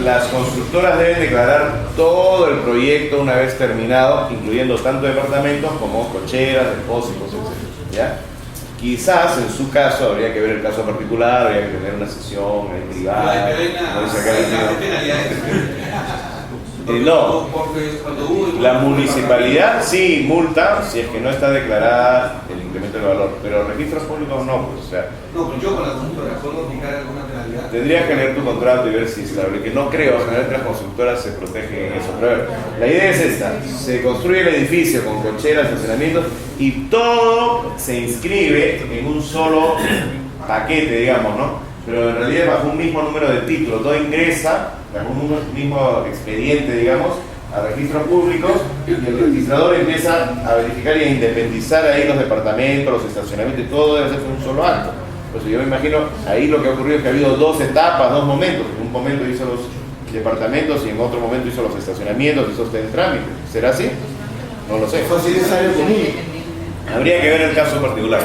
las constructoras deben declarar todo el proyecto una vez terminado, incluyendo tanto departamentos como cocheras, depósitos, etc. ¿Ya? Quizás en su caso habría que ver el caso particular, habría que tener una sesión privada. No, la municipalidad sí multa si es que no está declarada el incremento del valor, pero registros públicos no, pues, o sea. No, pero yo con la constructora, ¿puedo aplicar alguna penalidad? Tendrías que leer tu contrato y ver si que no creo, generalmente las constructoras se protegen en eso. Pero a ver, la idea es esta: se construye el edificio con cocheras, estacionamientos y todo se inscribe en un solo paquete, digamos, ¿no? Pero en realidad bajo un mismo número de título, todo ingresa bajo un mismo expediente, digamos, a registros públicos, y el registrador empieza a verificar y a independizar ahí los departamentos, los estacionamientos, y todo debe hacerse en un solo acto. Pues yo me imagino, ahí lo que ha ocurrido es que ha habido dos etapas, dos momentos. En un momento hizo los departamentos y en otro momento hizo los estacionamientos, hizo usted el trámite. ¿Será así? No lo sé. Habría que ver el caso particular.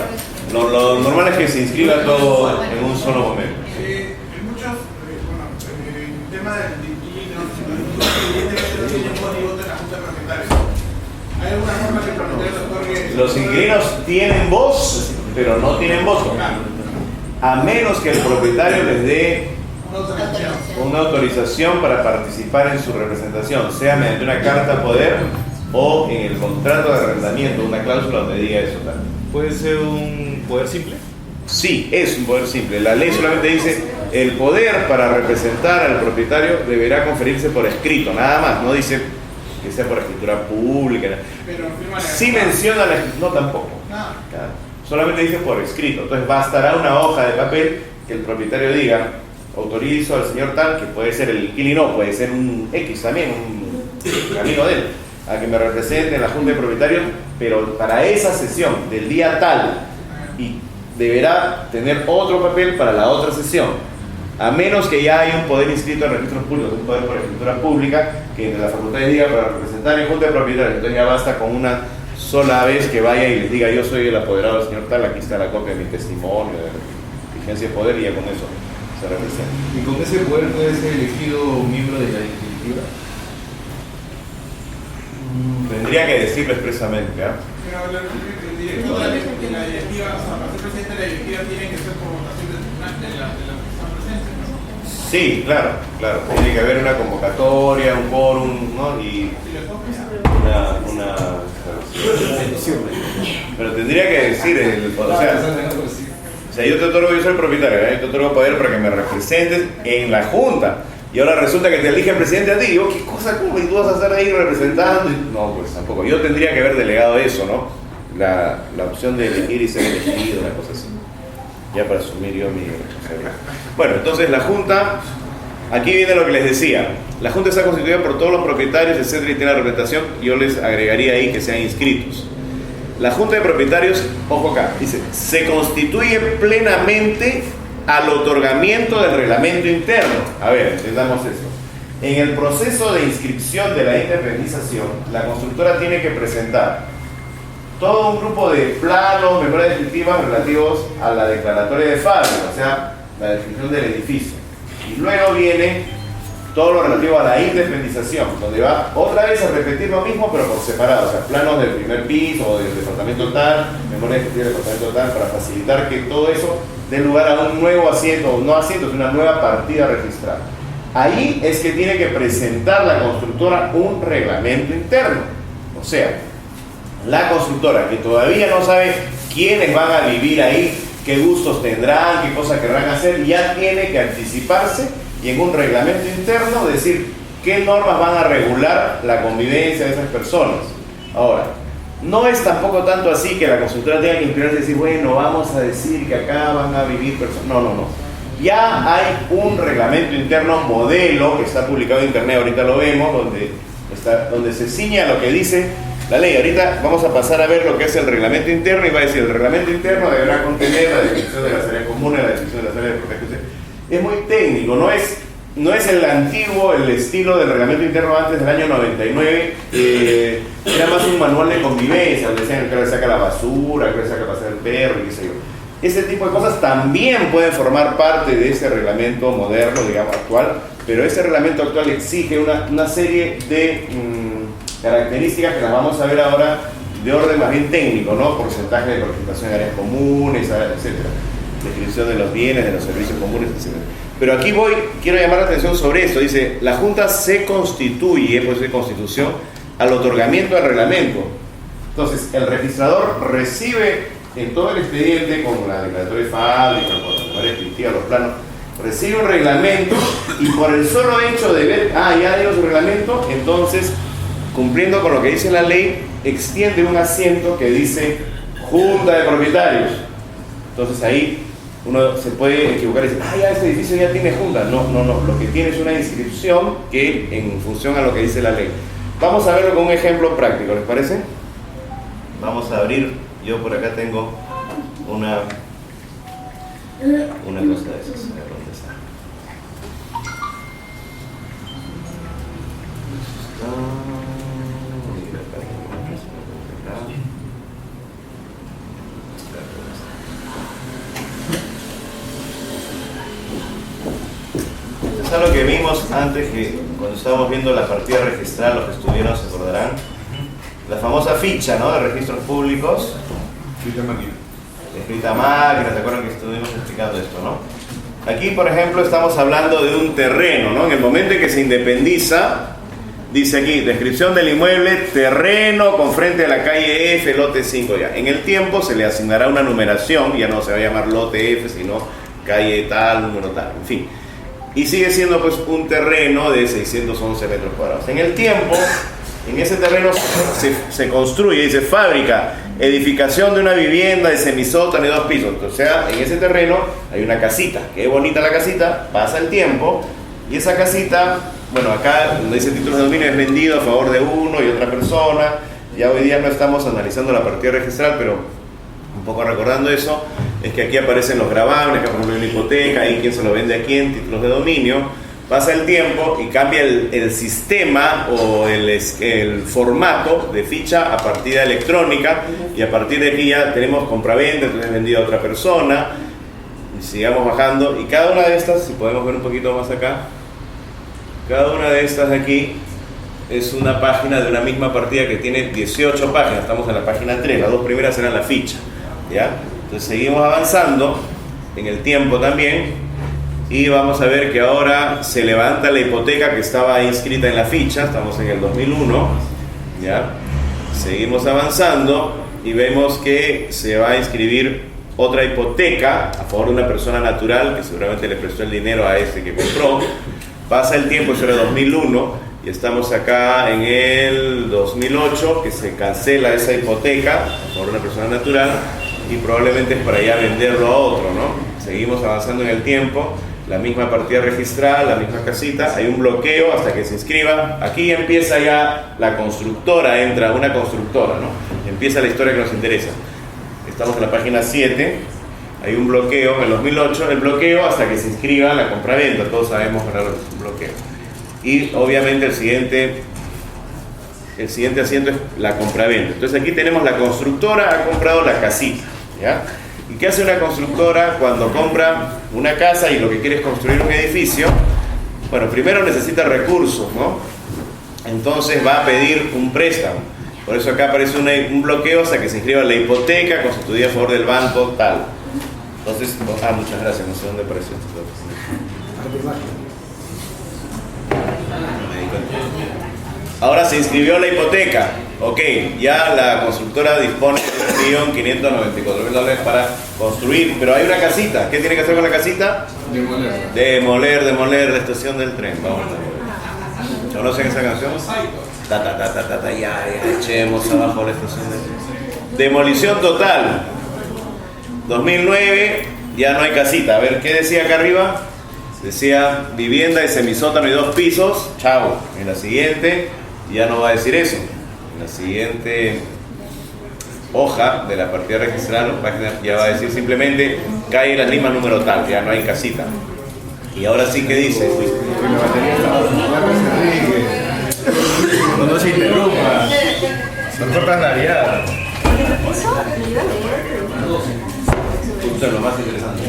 Lo normal es que se inscriba todo en un solo momento. En muchos, el tema del inquilino, evidentemente no tienen voz ni voto en la Junta de Propietarios. ¿Hay alguna forma que el propietario otorgue? Los inquilinos tienen voz, pero no tienen voto. A menos que el propietario les dé una autorización para participar en su representación, sea mediante una carta de poder o en el contrato de arrendamiento, una cláusula donde diga eso también. ¿Puede ser un poder simple? Sí, es un poder simple. La ley solamente dice el poder para representar al propietario deberá conferirse por escrito, nada más. No dice que sea por escritura pública. Pero firma Sí menciona la escritura, no tampoco. Nada. Claro. Solamente dice por escrito. Entonces bastará una hoja de papel que el propietario diga: autorizo al señor tal, que puede ser el inquilino, puede ser un X también, un amigo de él, a que me represente en la Junta de Propietarios, pero para esa sesión del día tal, y deberá tener otro papel para la otra sesión, a menos que ya haya un poder inscrito en registros públicos, un poder por escritura pública, que entre las facultades diga para representar en Junta de Propietarios. Entonces ya basta con una sola vez que vaya y les diga: yo soy el apoderado del señor tal, aquí está la copia de mi testimonio, de vigencia de poder, y ya con eso se representa. ¿Y con ese poder puede ser elegido miembro de la directiva? Tendría que decirlo expresamente, ¿ah? Pero el director de la directiva, o sea, para ser presidente de la directiva, tiene que ser por votación de las que están presentes, ¿no? Sí, claro. Tiene que haber una convocatoria, un quórum, ¿no? Y Si le toca, una Pero tendría que decir, o sea, yo te otorgo, yo soy el propietario, ¿eh? Yo te otorgo poder para que me representes en la junta. Y ahora resulta que te elige el presidente a ti. Y yo, ¿qué cosa? ¿Cómo? ¿Y tú vas a estar ahí representando? No, pues tampoco. Yo tendría que haber delegado eso, ¿no? La opción de elegir y ser elegido, una cosa así. Ya para asumir yo mi responsabilidad. Bueno, entonces la junta, aquí viene lo que les decía. La junta está constituida por todos los propietarios, etcétera, y tiene la representación. Yo les agregaría ahí que sean inscritos. La junta de propietarios, ojo acá, dice, se constituye plenamente al otorgamiento del reglamento interno. A ver, entendamos eso. En el proceso de inscripción de la independización, la constructora tiene que presentar todo un grupo de planos, memorias descriptivas relativos a la declaratoria de fábrica, o sea, la descripción del edificio. Y luego viene todo lo relativo a la independización, donde va otra vez a repetir lo mismo, pero por separado, o sea, planos del primer piso o del departamento tal, memoria descriptiva del departamento tal, para facilitar que todo eso dé lugar a un nuevo asiento, o no asiento, es una nueva partida registrada. Ahí es que tiene que presentar la constructora un reglamento interno, o sea, la constructora que todavía no sabe quiénes van a vivir ahí, qué gustos tendrán, qué cosas querrán hacer, ya tiene que anticiparse y en un reglamento interno decir qué normas van a regular la convivencia de esas personas. Ahora, no es tampoco tanto así que la constructora tenga que inspirarse y decir, bueno, vamos a decir que acá van a vivir personas. No, no, no. Ya hay un reglamento interno modelo que está publicado en internet, ahorita lo vemos, donde se ciña lo que dice la ley. Ahorita vamos a pasar a ver lo que es el reglamento interno y va a decir, el reglamento interno deberá contener la definición de las áreas comunes, la definición de las áreas de protección. Es muy técnico, no es el antiguo, el estilo del reglamento interno antes del año 99, era más un manual de convivencia, donde decían que le saca la basura, que le saca pasar el perro y qué sé yo. Ese tipo de cosas también pueden formar parte de ese reglamento moderno, digamos, actual, pero ese reglamento actual exige una serie de características que las vamos a ver ahora de orden más bien técnico, ¿no? Porcentaje de participación en áreas comunes, etcétera. Descripción de los bienes, de los servicios comunes, etc. Pero aquí quiero llamar la atención sobre esto. Dice, la Junta se constituye, pues de constitución, al otorgamiento del reglamento. Entonces, el registrador recibe en todo el expediente, con la declaratoria de fábrica, con la memoria descriptiva, los planos, recibe un reglamento y por el solo hecho de ver, ya dio su reglamento, entonces, cumpliendo con lo que dice la ley, extiende un asiento que dice Junta de Propietarios. Entonces ahí uno se puede equivocar y decir, ya este edificio ya tiene junta. No, lo que tiene es una inscripción que en función a lo que dice la ley. Vamos a verlo con un ejemplo práctico, ¿les parece? Vamos a abrir, yo por acá tengo una cosa de esas. ¿Dónde está? Es algo que vimos antes, que cuando estábamos viendo la partida registral, los que estuvieron se acordarán, la famosa ficha, ¿no?, de registros públicos. Escrita a máquina. Escrita a máquina, ¿se acuerdan que estuvimos explicando esto, no? Aquí, por ejemplo, estamos hablando de un terreno, ¿no? En el momento en que se independiza, dice aquí, descripción del inmueble, terreno con frente a la calle F, lote 5 ya. En el tiempo se le asignará una numeración, ya no se va a llamar lote F, sino calle tal, número tal, en fin. Y sigue siendo pues un terreno de 611 metros cuadrados. En el tiempo, en ese terreno se construye, dice fábrica, edificación de una vivienda de semisótano y 2 pisos. O sea, en ese terreno hay una casita. Qué bonita la casita, pasa el tiempo y esa casita, bueno, acá donde dice títulos de dominio es vendido a favor de uno y otra persona. Ya hoy día no estamos analizando la partida registral, pero un poco recordando eso, es que aquí aparecen los gravames, que por ejemplo hay una hipoteca, ahí quién se lo vende a quién, títulos de dominio. Pasa el tiempo y cambia el sistema o el formato de ficha a partida electrónica, y a partir de aquí ya tenemos compraventa, entonces vendido a otra persona, y sigamos bajando, y cada una de estas, si podemos ver un poquito más acá, cada una de estas de aquí es una página de una misma partida que tiene 18 páginas, estamos en la página 3, las 2 primeras eran la ficha, ¿ya? Entonces seguimos avanzando en el tiempo también, y vamos a ver que ahora se levanta la hipoteca que estaba inscrita en la ficha, estamos en el 2001, ¿ya? Seguimos avanzando y vemos que se va a inscribir otra hipoteca a favor de una persona natural que seguramente le prestó el dinero a este que compró. Pasa el tiempo, eso era 2001, y estamos acá en el 2008, que se cancela esa hipoteca a favor de una persona natural y probablemente es para ya venderlo a otro, ¿no? Seguimos avanzando en el tiempo, la misma partida registral, la misma casita, hay un bloqueo hasta que se inscriba. Aquí empieza ya la constructora, entra una constructora, ¿no? Empieza la historia que nos interesa. Estamos en la página 7, hay un bloqueo en el 2008, el bloqueo hasta que se inscriba la compraventa, todos sabemos que es un bloqueo. Y obviamente el siguiente asiento es la compraventa. Entonces aquí tenemos la constructora ha comprado la casita, ¿ya? ¿Y qué hace una constructora cuando compra una casa y lo que quiere es construir un edificio? Bueno, primero necesita recursos, ¿no? Entonces va a pedir un préstamo. Por eso acá aparece un bloqueo hasta que se inscriba la hipoteca constituida a favor del banco tal. Entonces, muchas gracias, no sé dónde apareció esto. Ahora se inscribió la hipoteca. Ok, ya la constructora dispone de $1.594.000 para construir, pero hay una casita. ¿Qué tiene que hacer con la casita? Demoler la estación del tren. Vamos a ver. ¿Conocen esa canción? Ya, echemos abajo la estación del tren. Demolición total. 2009, ya no hay casita. A ver, ¿qué decía acá arriba? Decía vivienda de semisótano y 2 pisos. Chao. En la siguiente ya no va a decir eso. En la siguiente hoja de la partida registral ya va a decir simplemente calle Las Limas número tal. Ya no hay casita. Y ahora sí que dice. No se interrumpa. No cortas la viada. Esto es lo más interesante.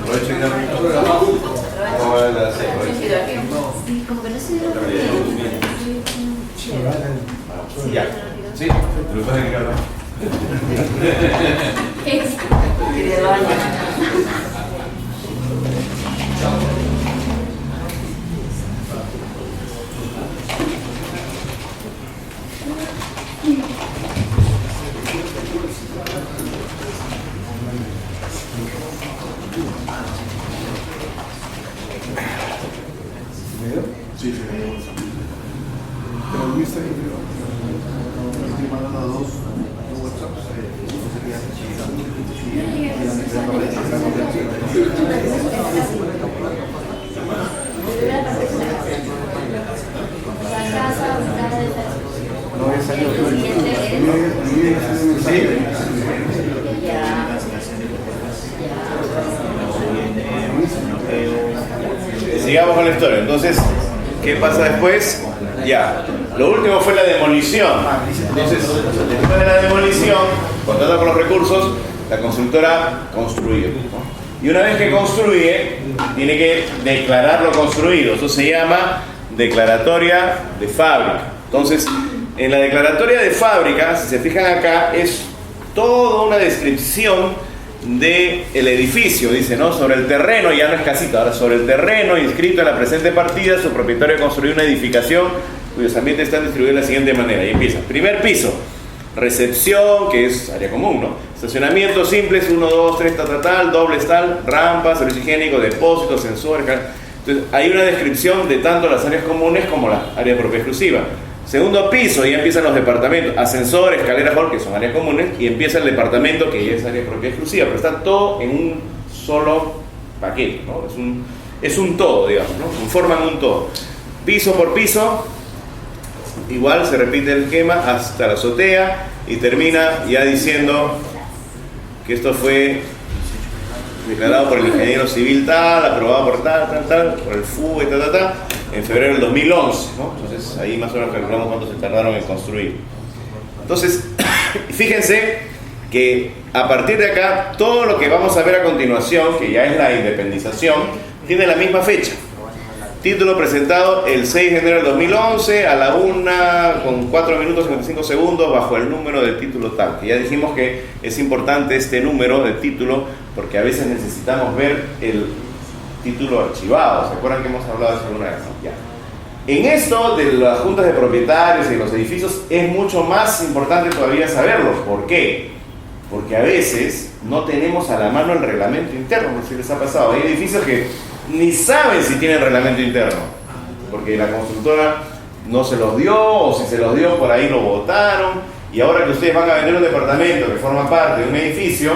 Aprovecho y Como que no se dieron ya. Sí, te lo puedes agregar. Quería el baño. Sí, sí. Pero el viste que estoy mandando a dos WhatsApps. No había salido. Sigamos con la historia. Entonces, ¿qué pasa después? Ya, lo último fue la demolición. Entonces, después de la demolición, contando con los recursos, la constructora construye, ¿no? Y una vez que construye, tiene que declarar lo construido. Eso se llama declaratoria de fábrica. Entonces, en la declaratoria de fábrica, si se fijan acá, es toda una descripción del edificio, dice, ¿no? Sobre el terreno, ya no es casita, ahora sobre el terreno inscrito en la presente partida, su propietario construyó una edificación cuyos ambientes están distribuidos de la siguiente manera. Y empieza, primer piso, recepción, que es área común, ¿no? Estacionamiento simples, 1, 2, 3, tal, dobles tal, rampas, servicio higiénico, depósitos, sensores. Entonces, hay una descripción de tanto las áreas comunes como la área propia exclusiva. Segundo piso, ya empiezan los departamentos, ascensor, escalera hall, que son áreas comunes, y empieza el departamento, que ya es área propia exclusiva, pero está todo en un solo paquete, ¿no? Es un todo, digamos, ¿no? Conforman un todo. Piso por piso, igual se repite el esquema hasta la azotea, y termina ya diciendo que esto fue declarado por el ingeniero civil tal, aprobado por tal, por el FUE, en febrero del 2011, ¿no? Entonces ahí más o menos calculamos cuánto se tardaron en construir. Entonces, fíjense que a partir de acá, todo lo que vamos a ver a continuación, que ya es la independización, tiene la misma fecha. Título presentado el 6 de enero del 2011 a la 1 con 4 minutos 55 segundos bajo el número del título tal. Que ya dijimos que es importante este número de título porque a veces necesitamos ver el título archivado. ¿Se acuerdan que hemos hablado de eso alguna vez? ¿No? Ya. En esto de las juntas de propietarios y de los edificios es mucho más importante todavía saberlo. ¿Por qué? Porque a veces no tenemos a la mano el reglamento interno, no sé si les ha pasado. Hay edificios que ni saben si tienen reglamento interno, porque la constructora no se los dio, o si se los dio por ahí lo botaron, y ahora que ustedes van a vender un departamento que forma parte de un edificio,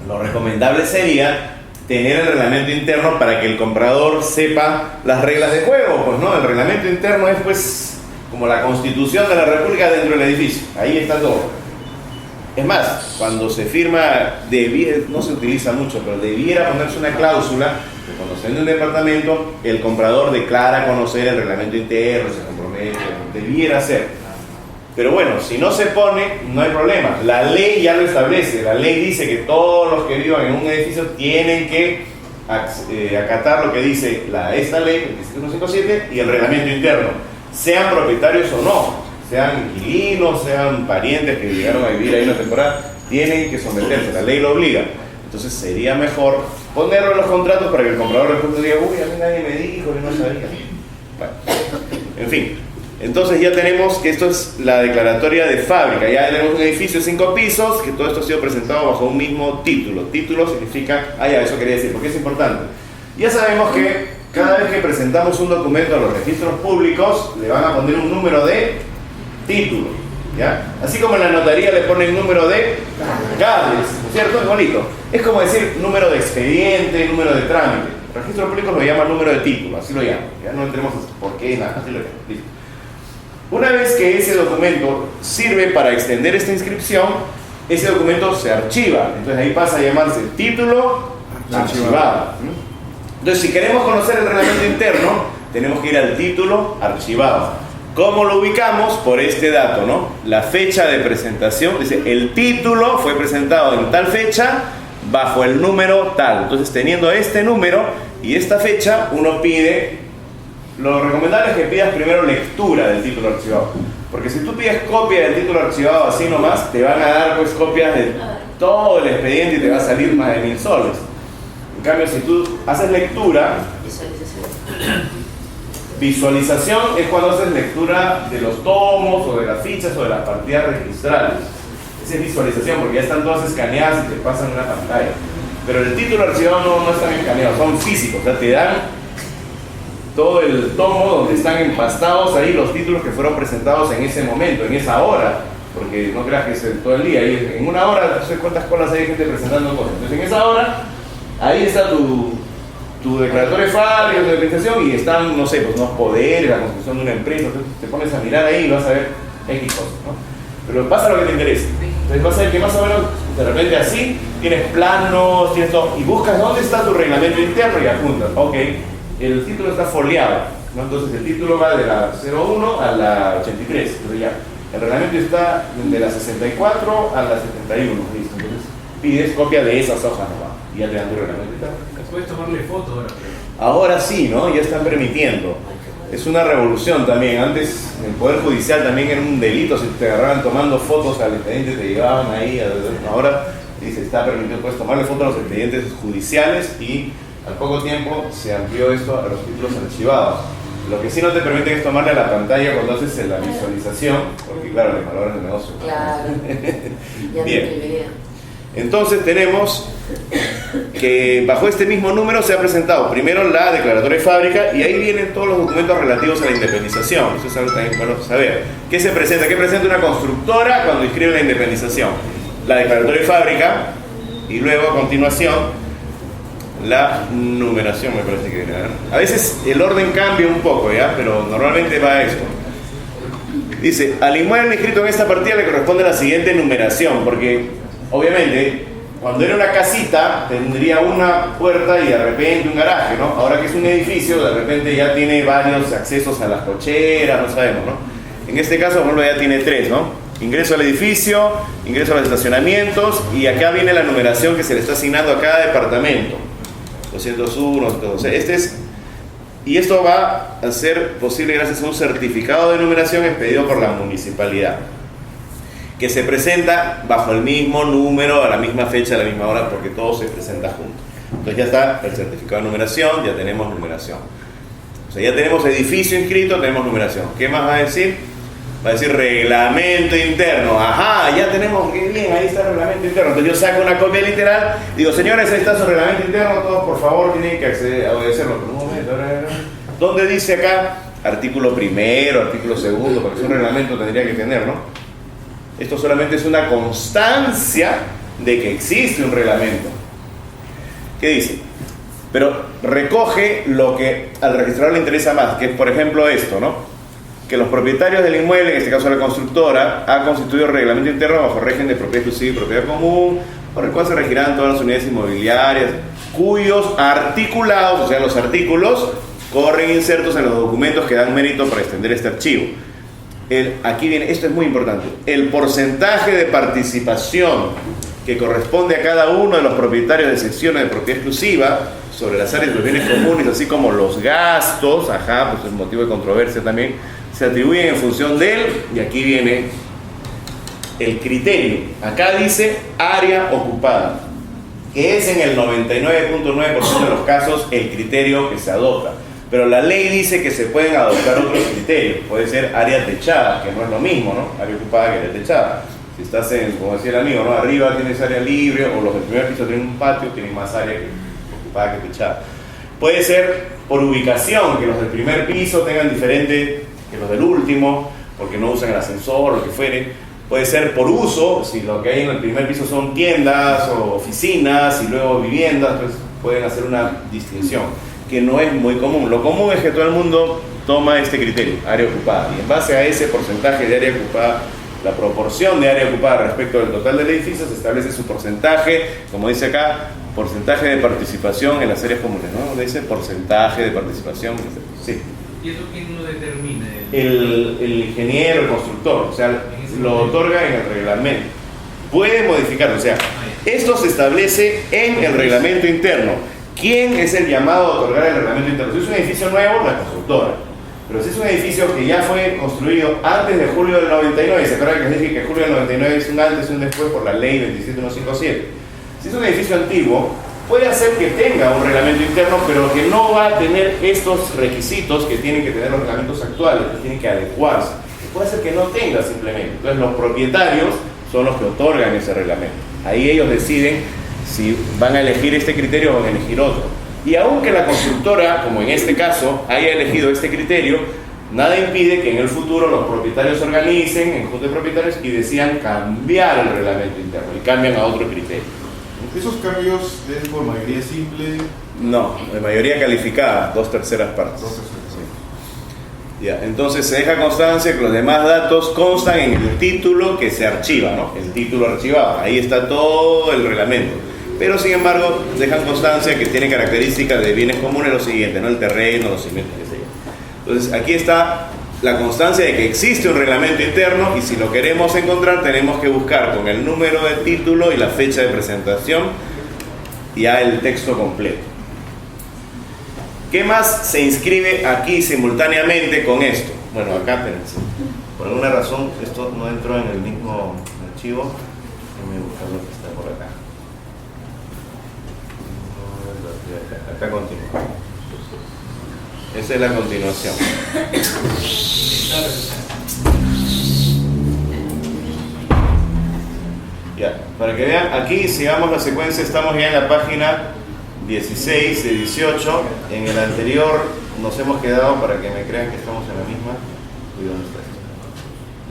lo recomendable sería tener el reglamento interno para que el comprador sepa las reglas de juego. Pues no, el reglamento interno es pues como la Constitución de la República dentro del edificio, ahí está todo. Es más, cuando se firma, no se utiliza mucho, pero debiera ponerse una cláusula que cuando se vende un departamento, el comprador declara conocer el reglamento interno, se compromete, debiera ser. Pero bueno, si no se pone, no hay problema. La ley ya lo establece. La ley dice que todos los que vivan en un edificio tienen que acatar lo que dice esta ley, 25157, y el reglamento interno, sean propietarios o no. Sean inquilinos, sean parientes que llegaron a vivir ahí una temporada, tienen que someterse, la ley lo obliga. Entonces sería mejor ponerlo en los contratos para que el comprador después diga, uy, a mí nadie me dijo, yo no sabía. Bueno, en fin, entonces ya tenemos que esto es la declaratoria de fábrica, ya tenemos un edificio de 5 pisos, que todo esto ha sido presentado bajo un mismo título. Título significa, ya, eso quería decir, porque es importante. Ya sabemos que cada vez que presentamos un documento a los registros públicos, le van a poner un número de título, ¿ya? Así como en la notaría le ponen número de cables, ¿no es cierto? Es bonito. Es como decir número de expediente, número de trámite. El registro público lo llama número de título, así lo llaman. Ya no entremos por qué, nada, así lo llaman. Listo. Una vez que ese documento sirve para extender esta inscripción, ese documento se archiva. Entonces ahí pasa a llamarse título archivado. Entonces, si queremos conocer el reglamento interno, tenemos que ir al título archivado. ¿Cómo lo ubicamos? Por este dato, ¿no? La fecha de presentación, dice, el título fue presentado en tal fecha, bajo el número tal. Entonces, teniendo este número y esta fecha, uno pide, lo recomendable es que pidas primero lectura del título archivado. Porque si tú pides copia del título archivado así nomás, te van a dar pues copias de todo el expediente y te va a salir más de 1000 soles. En cambio, si tú haces lectura, visualización es cuando haces lectura de los tomos o de las fichas o de las partidas registrales. Esa es visualización porque ya están todas escaneadas y te pasan una pantalla. Pero el título archivado no está escaneado, son físicos, o sea, te dan todo el tomo donde están empastados ahí los títulos que fueron presentados en ese momento, en esa hora. Porque no creas que es todo el día, y en una hora no sé cuántas colas hay gente presentando cosas. Entonces en esa hora, ahí está tu declaratoria de fábrica, tu declaración, y están, no sé, pues unos poderes, la construcción de una empresa. Entonces te pones a mirar ahí y vas a ver X cosas, ¿no? Pero pasa lo que te interesa. Entonces vas a ver que más o menos, de repente así, tienes planos, tienes todo, y buscas dónde está tu reglamento interno y apuntas. Ok, el título está foliado, ¿no? Entonces el título va de la 01 a la 83, entonces ya. El reglamento está de la 64 a la 71, listo. Entonces pides copia de esas hojas nomás y ya te dan tu reglamento y tal. Puedes tomarle foto ahora. Ahora sí, ¿no? Ya están permitiendo. Es una revolución también. Antes el Poder Judicial también era un delito. Si te agarraban tomando fotos al expediente, te llevaban ahí. Ahora dice, está permitido, puedes tomarle fotos a los expedientes judiciales, y al poco tiempo se amplió esto a los títulos archivados. Lo que sí no te permiten es tomarle a la pantalla cuando haces la visualización, porque claro, le valoran el negocio. Claro. Ya Bien. Entonces tenemos que bajo este mismo número se ha presentado primero la declaratoria de fábrica, y ahí vienen todos los documentos relativos a la independización. Eso es algo también bueno saber. ¿Qué se presenta? ¿Qué presenta una constructora cuando inscribe la independización? La declaratoria de fábrica, y luego a continuación la numeración, me parece que viene. A veces el orden cambia un poco, ¿ya? Pero normalmente va a esto. Dice, al inmueble inscrito en esta partida le corresponde la siguiente numeración, porque obviamente, cuando era una casita, tendría una puerta y de repente un garaje, ¿no? Ahora que es un edificio, de repente ya tiene varios accesos a las cocheras, no sabemos, ¿no? En este caso, por ejemplo, ya tiene 3, ¿no? Ingreso al edificio, ingreso a los estacionamientos, y acá viene la numeración que se le está asignando a cada departamento. 201, 212. Y esto va a ser posible gracias a un certificado de numeración expedido por la municipalidad, que se presenta bajo el mismo número, a la misma fecha, a la misma hora, porque todo se presenta junto. Entonces ya está el certificado de numeración, ya tenemos numeración. sea, ya tenemos edificio inscrito, tenemos numeración. ¿Qué más va a decir? Va a decir reglamento interno. Ajá, ya tenemos, qué bien, ahí está el reglamento interno. Entonces yo saco una copia literal, digo, señores, ahí está su reglamento interno, todos por favor tienen que acceder a obedecerlo. Por un momento, ¿dónde dice acá? Artículo primero, artículo segundo, porque es un reglamento tendría que tener, ¿no? Esto solamente es una constancia de que existe un reglamento. ¿Qué dice? Pero recoge lo que al registrador le interesa más, que es por ejemplo esto, ¿no? Que los propietarios del inmueble, en este caso la constructora, ha constituido reglamento interno bajo régimen de propiedad exclusiva y propiedad común, por el cual se regirán todas las unidades inmobiliarias, cuyos articulados, o sea, los artículos, corren insertos en los documentos que dan mérito para extender este archivo. Aquí viene, esto es muy importante, el porcentaje de participación que corresponde a cada uno de los propietarios de secciones de propiedad exclusiva sobre las áreas de los bienes comunes, así como los gastos, pues es motivo de controversia también, se atribuyen en función de él, y aquí viene el criterio. Acá dice área ocupada, que es en el 99.9% de los casos el criterio que se adopta. Pero la ley dice que se pueden adoptar otros criterios. Puede ser área techada, que no es lo mismo, ¿no? Área ocupada que área techada. Si estás en, como decía el amigo, ¿no? Arriba tienes área libre, o los del primer piso tienen un patio, tienen más área ocupada que techada. Puede ser por ubicación, que los del primer piso tengan diferente que los del último, porque no usan el ascensor o lo que fuere. Puede ser por uso, si lo que hay en el primer piso son tiendas o oficinas y luego viviendas, pues pueden hacer una distinción, que no es muy común. Lo común es que todo el mundo toma este criterio, área ocupada, y en base a ese porcentaje de área ocupada, la proporción de área ocupada respecto del total del edificio, se establece su porcentaje, como dice acá, porcentaje de participación en las áreas comunes, ¿no? Dice porcentaje de participación, sí. ¿Y eso quién lo determina? El ingeniero, el constructor, o sea, lo otorga en el reglamento. Puede modificarlo, o sea, esto se establece en el reglamento interno. ¿Quién es el llamado a otorgar el reglamento interno? Si es un edificio nuevo, la constructora. Pero si es un edificio que ya fue construido antes de julio del 99, ¿se acuerdan que les dije que julio del 99 es un antes y un después por la ley 27157? Si es un edificio antiguo, puede hacer que tenga un reglamento interno, pero que no va a tener estos requisitos que tienen que tener los reglamentos actuales, que tienen que adecuarse. Puede ser que no tenga simplemente. Entonces los propietarios son los que otorgan ese reglamento. Ahí ellos deciden si van a elegir este criterio o van a elegir otro. Y aunque la constructora, como en este caso, haya elegido este criterio, nada impide que en el futuro los propietarios se organicen en junta de propietarios y decidan cambiar el reglamento interno y cambian a otro criterio. ¿Esos cambios es por mayoría simple? No, de mayoría calificada, 2/3 partes. Sí. Ya, entonces se deja constancia que los demás datos constan en el título que se archiva, ¿no? El título archivado, ahí está todo el reglamento. Pero sin embargo, dejan constancia que tiene características de bienes comunes lo siguiente, ¿no? El terreno, los cimientos, qué sé yo. Entonces aquí está la constancia de que existe un reglamento interno, y si lo queremos encontrar tenemos que buscar con el número de título y la fecha de presentación ya el texto completo. ¿Qué más se inscribe aquí simultáneamente con esto? Bueno, acá tenemos. Por alguna razón esto no entró en el mismo archivo. Déjenme buscar lo que está por acá. Acá continúa. Esa es la continuación. Ya, para que vean, aquí sigamos la secuencia, estamos ya en la página 16 de 18. En el anterior nos hemos quedado, para que me crean que estamos en la misma. ¿Y dónde está esto?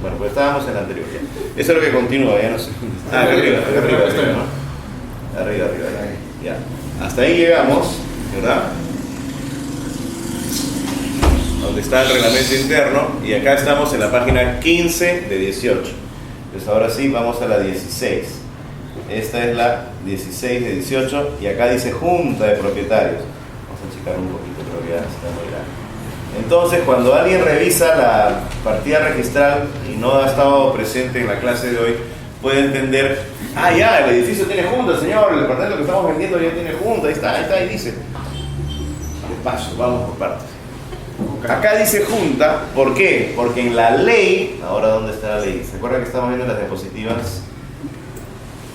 Bueno, pues estábamos en la anterior ya. Eso es lo que continúa, ya no sé. Arriba, ¿no? Arriba, ya. Hasta ahí llegamos, ¿verdad? Donde está el reglamento interno, y acá estamos en la página 15 de 18. Entonces ahora sí vamos a la 16. Esta es la 16 de 18 y acá dice junta de propietarios. Vamos a checar un poquito, pero ya está muy grande. Entonces cuando alguien revisa la partida registral y no ha estado presente en la clase de hoy, puede entender, ya, el edificio tiene junta, señor, el departamento que estamos vendiendo ya tiene junta, ahí está, ahí dice. Despacio, vamos por partes. Acá dice junta, ¿por qué? Porque en la ley, ahora ¿dónde está la ley? ¿Se acuerdan que estamos viendo las diapositivas?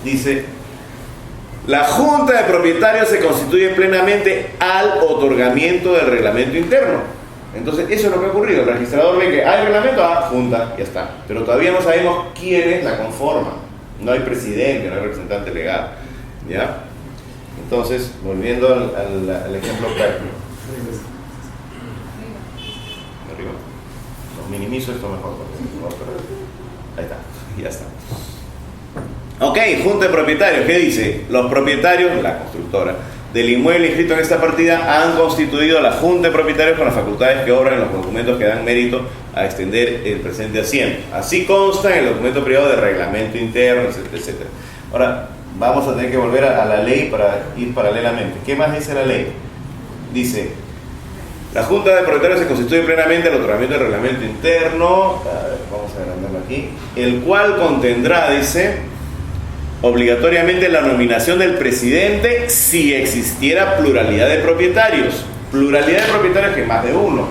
Dice, la junta de propietarios se constituye plenamente al otorgamiento del reglamento interno. Entonces, eso es lo que ha ocurrido. El registrador ve que hay reglamento, junta, ya está. Pero todavía no sabemos quiénes la conforman. No hay presidente, no hay representante legal. ¿Ya? Entonces, volviendo al ejemplo práctico. Arriba. Los minimizo esto mejor. Ahí está, ya está. Ok, junta de propietarios. ¿Qué dice? Los propietarios, la constructora, del inmueble inscrito en esta partida han constituido la junta de propietarios con las facultades que obran en los documentos que dan mérito a extender el presente asiento. Así consta en el documento privado de reglamento interno, etcétera, etcétera. Ahora, vamos a tener que volver a la ley para ir paralelamente. ¿Qué más dice la ley? Dice, la junta de propietarios se constituye plenamente al otorgamiento del reglamento interno, vamos a agrandarlo aquí, el cual contendrá, dice, obligatoriamente la nominación del presidente si existiera pluralidad de propietarios. Pluralidad de propietarios que más de uno.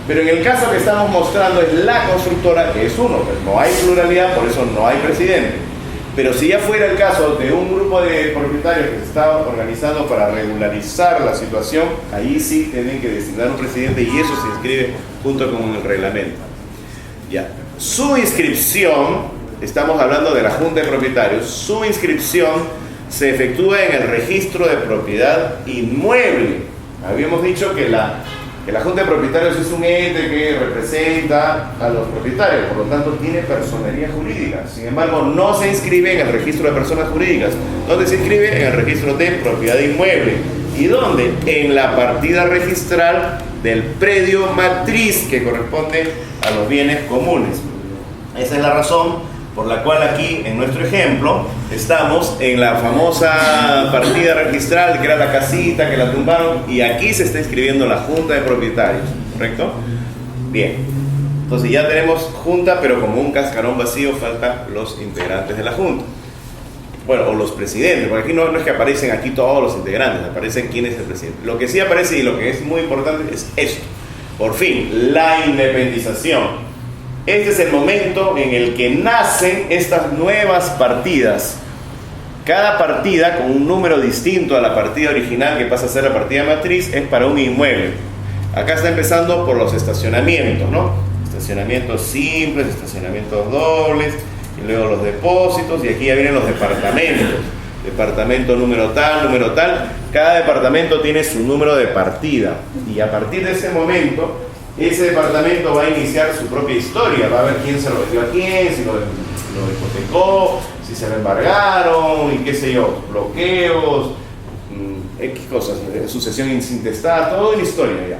Pero en el caso que estamos mostrando es la constructora, que es uno. Pues no hay pluralidad, por eso no hay presidente. Pero si ya fuera el caso de un grupo de propietarios que se está organizando para regularizar la situación, ahí sí tienen que designar un presidente y eso se inscribe junto con el reglamento. Ya. Su inscripción, estamos hablando de la junta de propietarios, su inscripción se efectúa en el registro de propiedad inmueble. Habíamos dicho que la junta de propietarios es un ente que representa a los propietarios, por lo tanto tiene personería jurídica. Sin embargo, no se inscribe en el registro de personas jurídicas. ¿Dónde se inscribe? En el registro de propiedad inmueble. ¿Y dónde? En la partida registral del predio matriz que corresponde a los bienes comunes. Esa es la razón por la cual aquí, en nuestro ejemplo, estamos en la famosa partida registral, que era la casita, que la tumbaron, y aquí se está inscribiendo la junta de propietarios, ¿correcto? Bien, entonces ya tenemos junta, pero como un cascarón vacío faltan los integrantes de la junta. Bueno, o los presidentes, porque aquí no es que aparecen aquí todos los integrantes, aparecen quién es el presidente. Lo que sí aparece y lo que es muy importante es esto, por fin, la independización. Este es el momento en el que nacen estas nuevas partidas. Cada partida con un número distinto a la partida original, que pasa a ser la partida matriz, es para un inmueble. Acá está empezando por los estacionamientos, ¿no? Estacionamientos simples, estacionamientos dobles, y luego los depósitos, y aquí ya vienen los departamentos. Departamento número tal. Cada departamento tiene su número de partida. Y a partir de ese momento, ese departamento va a iniciar su propia historia, va a ver quién se lo vendió a quién, si lo hipotecó, si se lo embargaron, y qué sé yo, bloqueos, X cosas, sucesión intestada, todo en historia ya.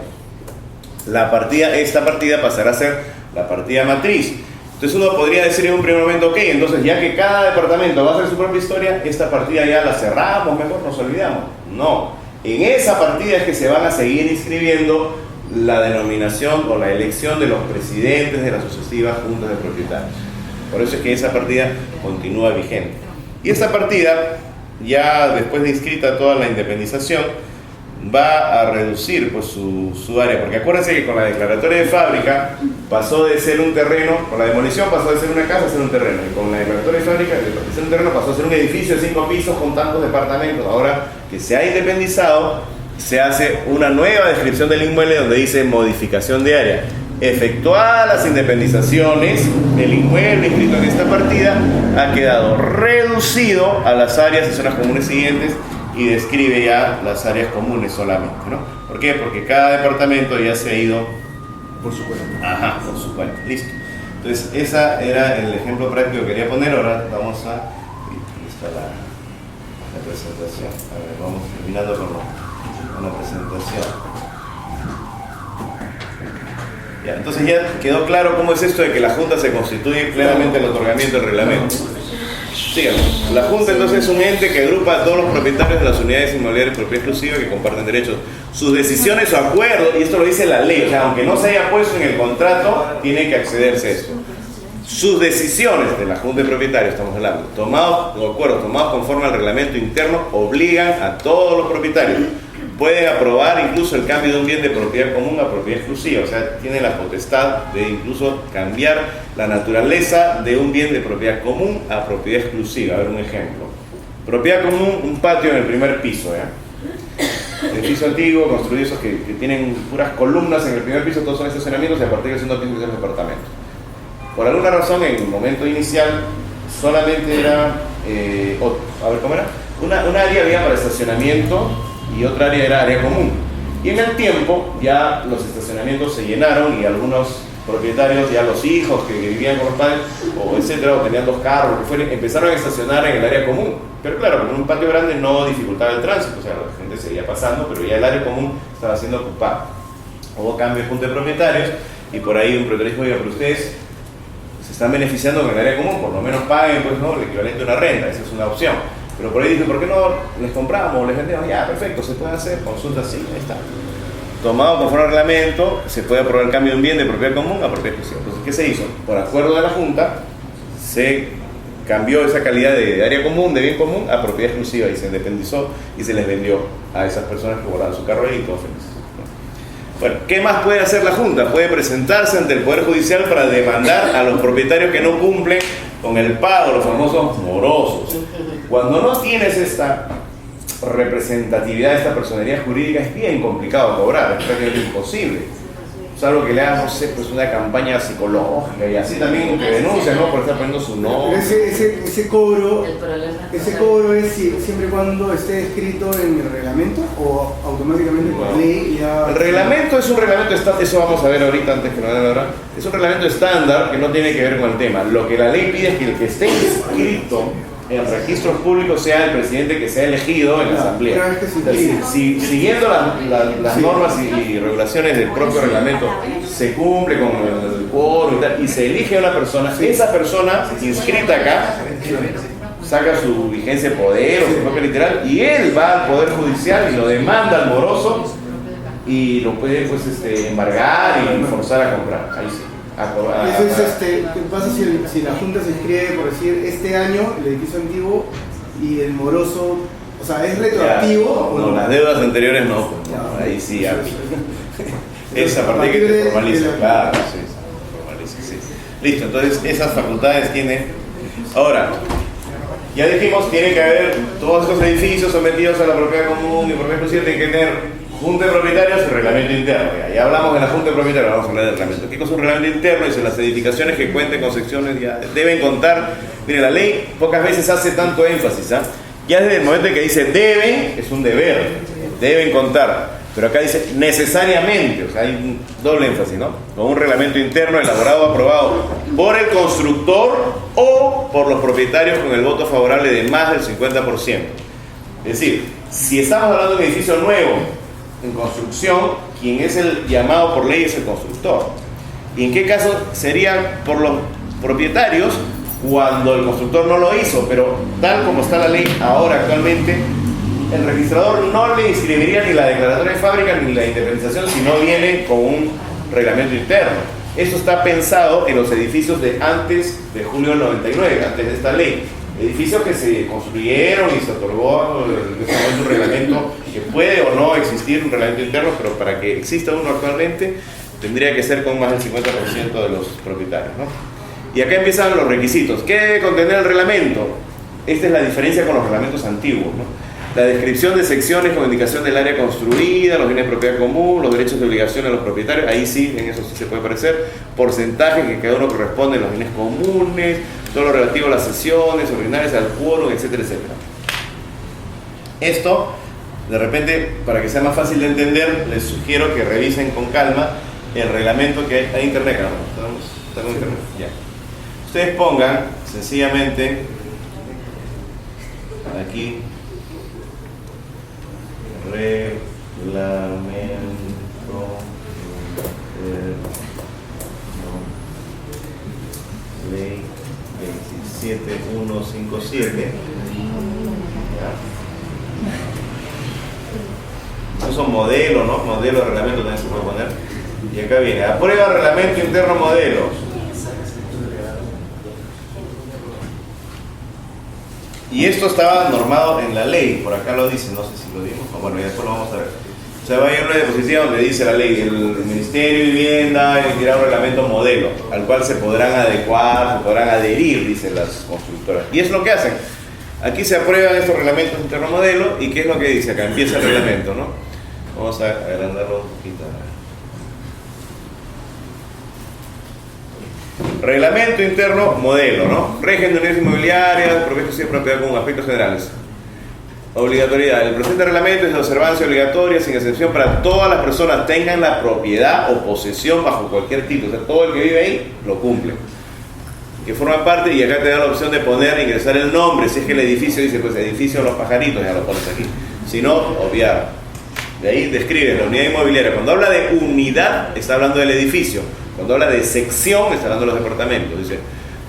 Esta partida pasará a ser la partida matriz. Entonces uno podría decir en un primer momento, ok, entonces ya que cada departamento va a hacer su propia historia, esta partida ya la cerramos, mejor nos olvidamos. No, en esa partida es que se van a seguir inscribiendo la denominación o la elección de los presidentes de las sucesivas juntas de propietarios. Por eso es que esa partida continúa vigente. Y esta partida, ya después de inscrita toda la independización, va a reducir pues, su área, porque acuérdense que con la declaratoria de fábrica pasó de ser un terreno, con la demolición pasó de ser una casa a ser un terreno, y con la declaratoria de fábrica de ser un terreno pasó a ser un edificio de 5 pisos con tantos departamentos. Ahora que se ha independizado, se hace una nueva descripción del inmueble donde dice modificación de área. Efectuadas las independizaciones, el inmueble inscrito en esta partida ha quedado reducido a las áreas y zonas comunes siguientes y describe ya las áreas comunes solamente, ¿no? ¿Por qué? Porque cada departamento ya se ha ido por su cuenta. Ajá, por su cuenta. Listo. Entonces, ese era el ejemplo práctico que quería poner. Ahora vamos a... Aquí está la presentación. A ver, vamos terminando con la presentación. Ya, entonces ya quedó claro cómo es esto de que la Junta se constituye plenamente el otorgamiento del reglamento. Síganme. La Junta entonces es un ente que agrupa a todos los propietarios de las unidades inmobiliarias de propiedad exclusiva que comparten derechos. Sus decisiones o acuerdos, y esto lo dice la ley, o sea, aunque no se haya puesto en el contrato, tiene que accederse a esto. Sus decisiones de la Junta de Propietarios, estamos hablando, acuerdos tomados conforme al reglamento interno, obligan a todos los propietarios. Pueden aprobar incluso el cambio de un bien de propiedad común a propiedad exclusiva, o sea, tienen la potestad de incluso cambiar la naturaleza de un bien de propiedad común a propiedad exclusiva. A ver un ejemplo. Propiedad común, un patio en el primer piso, ¿ya? edificio antiguo, construido esos que tienen puras columnas en el primer piso, todos son estacionamientos, y a partir del segundo piso son departamentos. Por alguna razón, en el momento inicial, solamente era, ¿cómo era? Un área había para estacionamiento y otra área era área común. Y en el tiempo ya los estacionamientos se llenaron y algunos propietarios, ya los hijos que vivían con los padres, o etcétera, o tenían 2 carros, empezaron a estacionar en el área común. Pero claro, con un patio grande no dificultaba el tránsito, o sea, la gente seguía pasando, pero ya el área común estaba siendo ocupada. Hubo cambio de junta de propietarios y por ahí un propietario dijo, oiga, pero ustedes se están beneficiando con el área común, por lo menos paguen pues, ¿no? el equivalente a una renta, esa es una opción. Pero por ahí dije, ¿por qué no les compramos o les vendemos? Ya, perfecto, se puede hacer, consulta así, ahí está. Tomado conforme al reglamento, se puede aprobar el cambio de un bien de propiedad común a propiedad exclusiva. Entonces, ¿qué se hizo? Por acuerdo de la Junta, se cambió esa calidad de área común, de bien común, a propiedad exclusiva y se independizó y se les vendió a esas personas que guardaban su carro ahí y todos felices. Bueno, ¿qué más puede hacer la Junta? Puede presentarse ante el Poder Judicial para demandar a los propietarios que no cumplen con el pago, los famosos morosos. Cuando no tienes esta representatividad, esta personalidad jurídica, es bien complicado cobrar, es prácticamente imposible. Salvo que le hagan, no sé, pues una campaña psicológica y así también que denuncian, ¿no? Por estar poniendo su nombre. Ese cobro es siempre y cuando esté escrito en el reglamento o automáticamente por ley ya... El reglamento es un reglamento estándar, eso vamos a ver ahorita antes que no vean ahora. Es un reglamento estándar que no tiene que ver con el tema. Lo que la ley pide es que el que esté inscrito en registros públicos sea el presidente que sea elegido en la asamblea. Siguiendo las normas y regulaciones del propio reglamento, se cumple con el quórum y tal, y se elige a una persona, esa persona inscrita acá saca su vigencia de poder o su propia literal, y él va al Poder Judicial y lo demanda al moroso y lo puede pues, embargar y forzar a comprar. Ahí sí. ¿Qué pasa si la Junta se inscribe, por decir, este año el edificio antiguo y el moroso, o sea, es retroactivo? Ya, no, las deudas anteriores no, ya, ahí sí ya. Esa parte que se formaliza, claro, sí, se formaliza, sí. Listo, entonces esas facultades tiene. Ahora, ya dijimos, tiene que haber todos estos edificios sometidos a la propiedad común y propiedad exclusiva, tienen que tener Junta de Propietarios y reglamento interno. Ya hablamos de la Junta de Propietarios, vamos a hablar del reglamento. ¿Qué cosa es un reglamento interno? Dice, las edificaciones que cuenten con secciones ya deben contar. Mire, la ley pocas veces hace tanto énfasis, ¿ah? Ya desde el momento en que dice deben, es un deber, deben contar. Pero acá dice necesariamente, o sea, hay un doble énfasis, ¿no? Con un reglamento interno elaborado o aprobado por el constructor o por los propietarios con el voto favorable de más del 50%. Es decir, si estamos hablando de un edificio nuevo, en construcción, quien es el llamado por ley es el constructor. ¿Y en qué caso sería por los propietarios cuando el constructor no lo hizo? Pero tal como está la ley ahora actualmente, el registrador no le inscribiría ni la declaratoria de fábrica ni la independización si no viene con un reglamento interno. Esto está pensado en los edificios de antes de julio del 99, antes de esta ley. Edificios que se construyeron y se otorgó un reglamento que puede o no existir un reglamento interno, pero para que exista uno actualmente tendría que ser con más del 50% de los propietarios, ¿no? Y acá empiezan los requisitos. ¿Qué debe contener el reglamento? Esta es la diferencia con los reglamentos antiguos, ¿no? La descripción de secciones con indicación del área construida, los bienes de propiedad común, los derechos de obligación de los propietarios, ahí sí, en eso sí se puede aparecer, porcentaje que cada uno corresponde en los bienes comunes, todo lo relativo a las sesiones, ordinarias, al quórum, etcétera, etcétera. Esto, de repente, para que sea más fácil de entender, les sugiero que revisen con calma el reglamento que hay en internet, ¿no? ¿Estamos en internet? Ya. Ustedes pongan, sencillamente, aquí, reglamento ley 27157. Estos son modelos, ¿no? Modelo de reglamento también se puede poner. Y acá viene, aprueba reglamento interno modelos. Y esto estaba normado en la ley, por acá lo dice, no sé si lo dimos, bueno, y después lo vamos a ver. O sea, va a ir una disposición donde dice la ley, el Ministerio de Vivienda emitirá un reglamento modelo, al cual se podrán adecuar, se podrán adherir, dicen las constructoras. Y es lo que hacen. Aquí se aprueban estos reglamentos interno modelo, y ¿qué es lo que dice acá? Empieza el reglamento, ¿no? Vamos a agrandarlo un poquito. Reglamento interno modelo, ¿no? Régimen de unidades inmobiliarias, propiedad de propiedad común, aspectos generales. Obligatoriedad. El presente reglamento es de observancia obligatoria, sin excepción, para todas las personas tengan la propiedad o posesión bajo cualquier título. O sea, todo el que vive ahí lo cumple. Que forma parte, y acá te da la opción de poner, ingresar el nombre. Si es que el edificio dice, pues edificio Los Pajaritos, ya lo pones aquí. Si no, obviar. De ahí describe la unidad inmobiliaria. Cuando habla de unidad, está hablando del edificio. Cuando habla de sección, está hablando de los departamentos. Dice,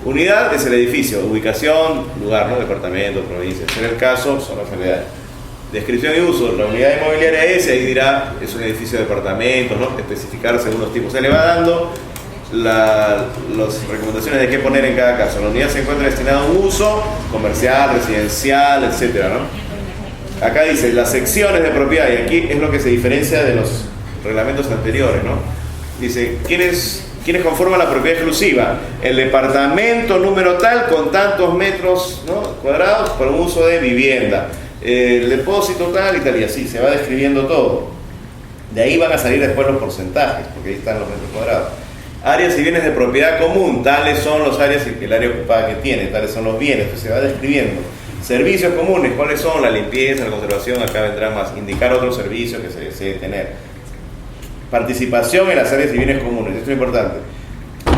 unidad es el edificio, ubicación, lugar, ¿no? Departamento, provincia. En el caso, son las unidades. Descripción y uso. La unidad inmobiliaria es, ahí dirá, es un edificio de departamentos, ¿no? Especificar según los tipos. Se le va dando las recomendaciones de qué poner en cada caso. La unidad se encuentra destinada a un uso comercial, residencial, etcétera, ¿no? Acá dice las secciones de propiedad, y aquí es lo que se diferencia de los reglamentos anteriores, ¿no? Dice, ¿quiénes conforman la propiedad exclusiva? El departamento número tal con tantos metros, ¿no? cuadrados para un uso de vivienda. El depósito tal y tal, y así se va describiendo todo. De ahí van a salir después los porcentajes, porque ahí están los metros cuadrados. Áreas y bienes de propiedad común, tales son los áreas y el área ocupada que tiene, tales son los bienes, entonces se va describiendo. Servicios comunes, ¿cuáles son? La limpieza, la conservación, acá vendrá más. Indicar otros servicios que se desee tener. Participación en las áreas y bienes comunes, esto es importante.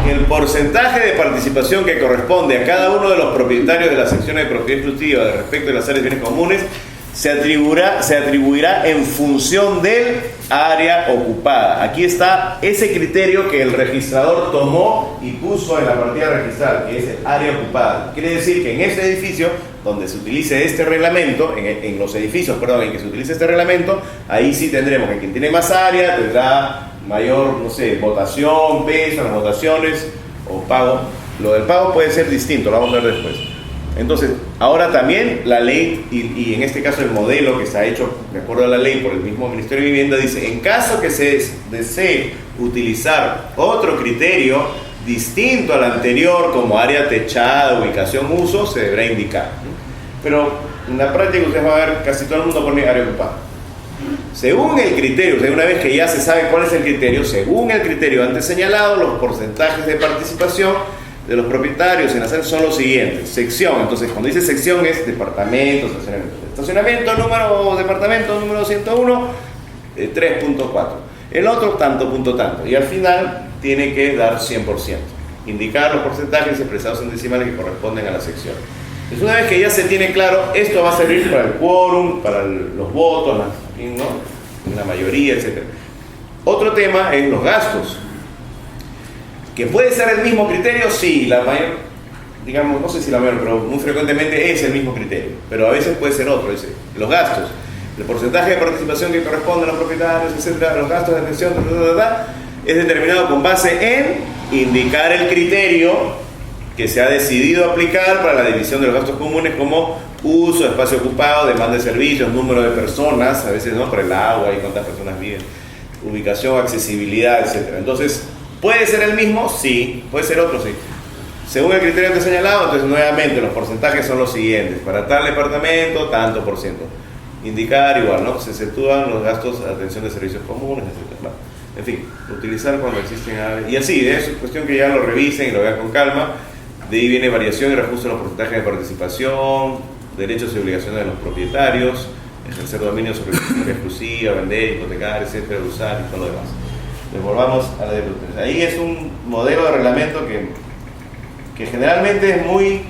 El porcentaje de participación que corresponde a cada uno de los propietarios de las secciones de propiedad exclusiva de respecto de las áreas y bienes comunes se atribuirá en función del área ocupada. Aquí está ese criterio que el registrador tomó y puso en la partida registral, que es el área ocupada. Quiere decir que en este edificio, donde se utilice este reglamento, en los edificios, perdón, en que se utilice este reglamento, ahí sí tendremos que quien tiene más área tendrá mayor, no sé, votación, peso, las votaciones o pago. Lo del pago puede ser distinto, lo vamos a ver después. Entonces, ahora también la ley, y en este caso el modelo que se ha hecho de acuerdo a la ley por el mismo Ministerio de Vivienda, dice, en caso que se desee utilizar otro criterio distinto al anterior, como área techada, ubicación, uso, se deberá indicar. Pero en la práctica ustedes van a ver, casi todo el mundo pone área ocupada. Según el criterio, o sea, una vez que ya se sabe cuál es el criterio, según el criterio antes señalado, los porcentajes de participación de los propietarios en hacer son los siguientes. Sección, entonces cuando dice sección es departamento, estacionamiento número, departamento número 101, 3.4. El otro tanto, punto tanto. Y al final tiene que dar 100%. Indicar los porcentajes expresados en decimales que corresponden a la sección. Entonces una vez que ya se tiene claro, esto va a servir para el quórum, para los votos, ¿no? La mayoría, etc. Otro tema es los gastos. ¿Que puede ser el mismo criterio? Sí, la mayor, digamos, no sé si la mayor, pero muy frecuentemente es el mismo criterio, pero a veces puede ser otro. Dice, los gastos, el porcentaje de participación que corresponde a los propietarios, etcétera, los gastos de atención, es determinado con base en indicar el criterio que se ha decidido aplicar para la división de los gastos comunes, como uso, espacio ocupado, demanda de servicios, número de personas, a veces no, por el agua y cuántas personas viven, ubicación, accesibilidad, etcétera. Entonces, ¿puede ser el mismo? Sí. ¿Puede ser otro? Sí. Según el criterio antes señalado, entonces nuevamente los porcentajes son los siguientes. Para tal departamento, tanto por ciento. Indicar igual, ¿no? Se exceptúan los gastos de atención de servicios comunes, etc. En fin, utilizar cuando existen áreas. Y así, es cuestión que ya lo revisen y lo vean con calma. De ahí viene variación y reajuste en los porcentajes de participación, derechos y obligaciones de los propietarios, ejercer dominio sobre propiedad exclusiva, vender, hipotecar, etcétera, usar y todo lo demás. Volvamos a la de Bluetooth. Ahí es un modelo de reglamento que generalmente es muy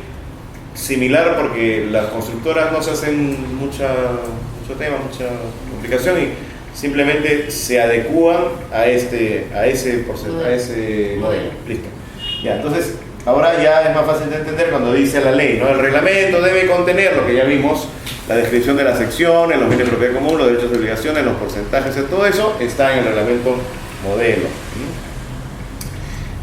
similar porque las constructoras no se hacen mucho tema, mucha complicación y simplemente se adecúan a ese modelo. Listo. Ya, entonces, ahora ya es más fácil de entender cuando dice la ley, ¿no? El reglamento debe contener lo que ya vimos, la descripción de las secciones, los bienes de propiedad común, los derechos y obligaciones, los porcentajes, todo eso está en el reglamento modelo.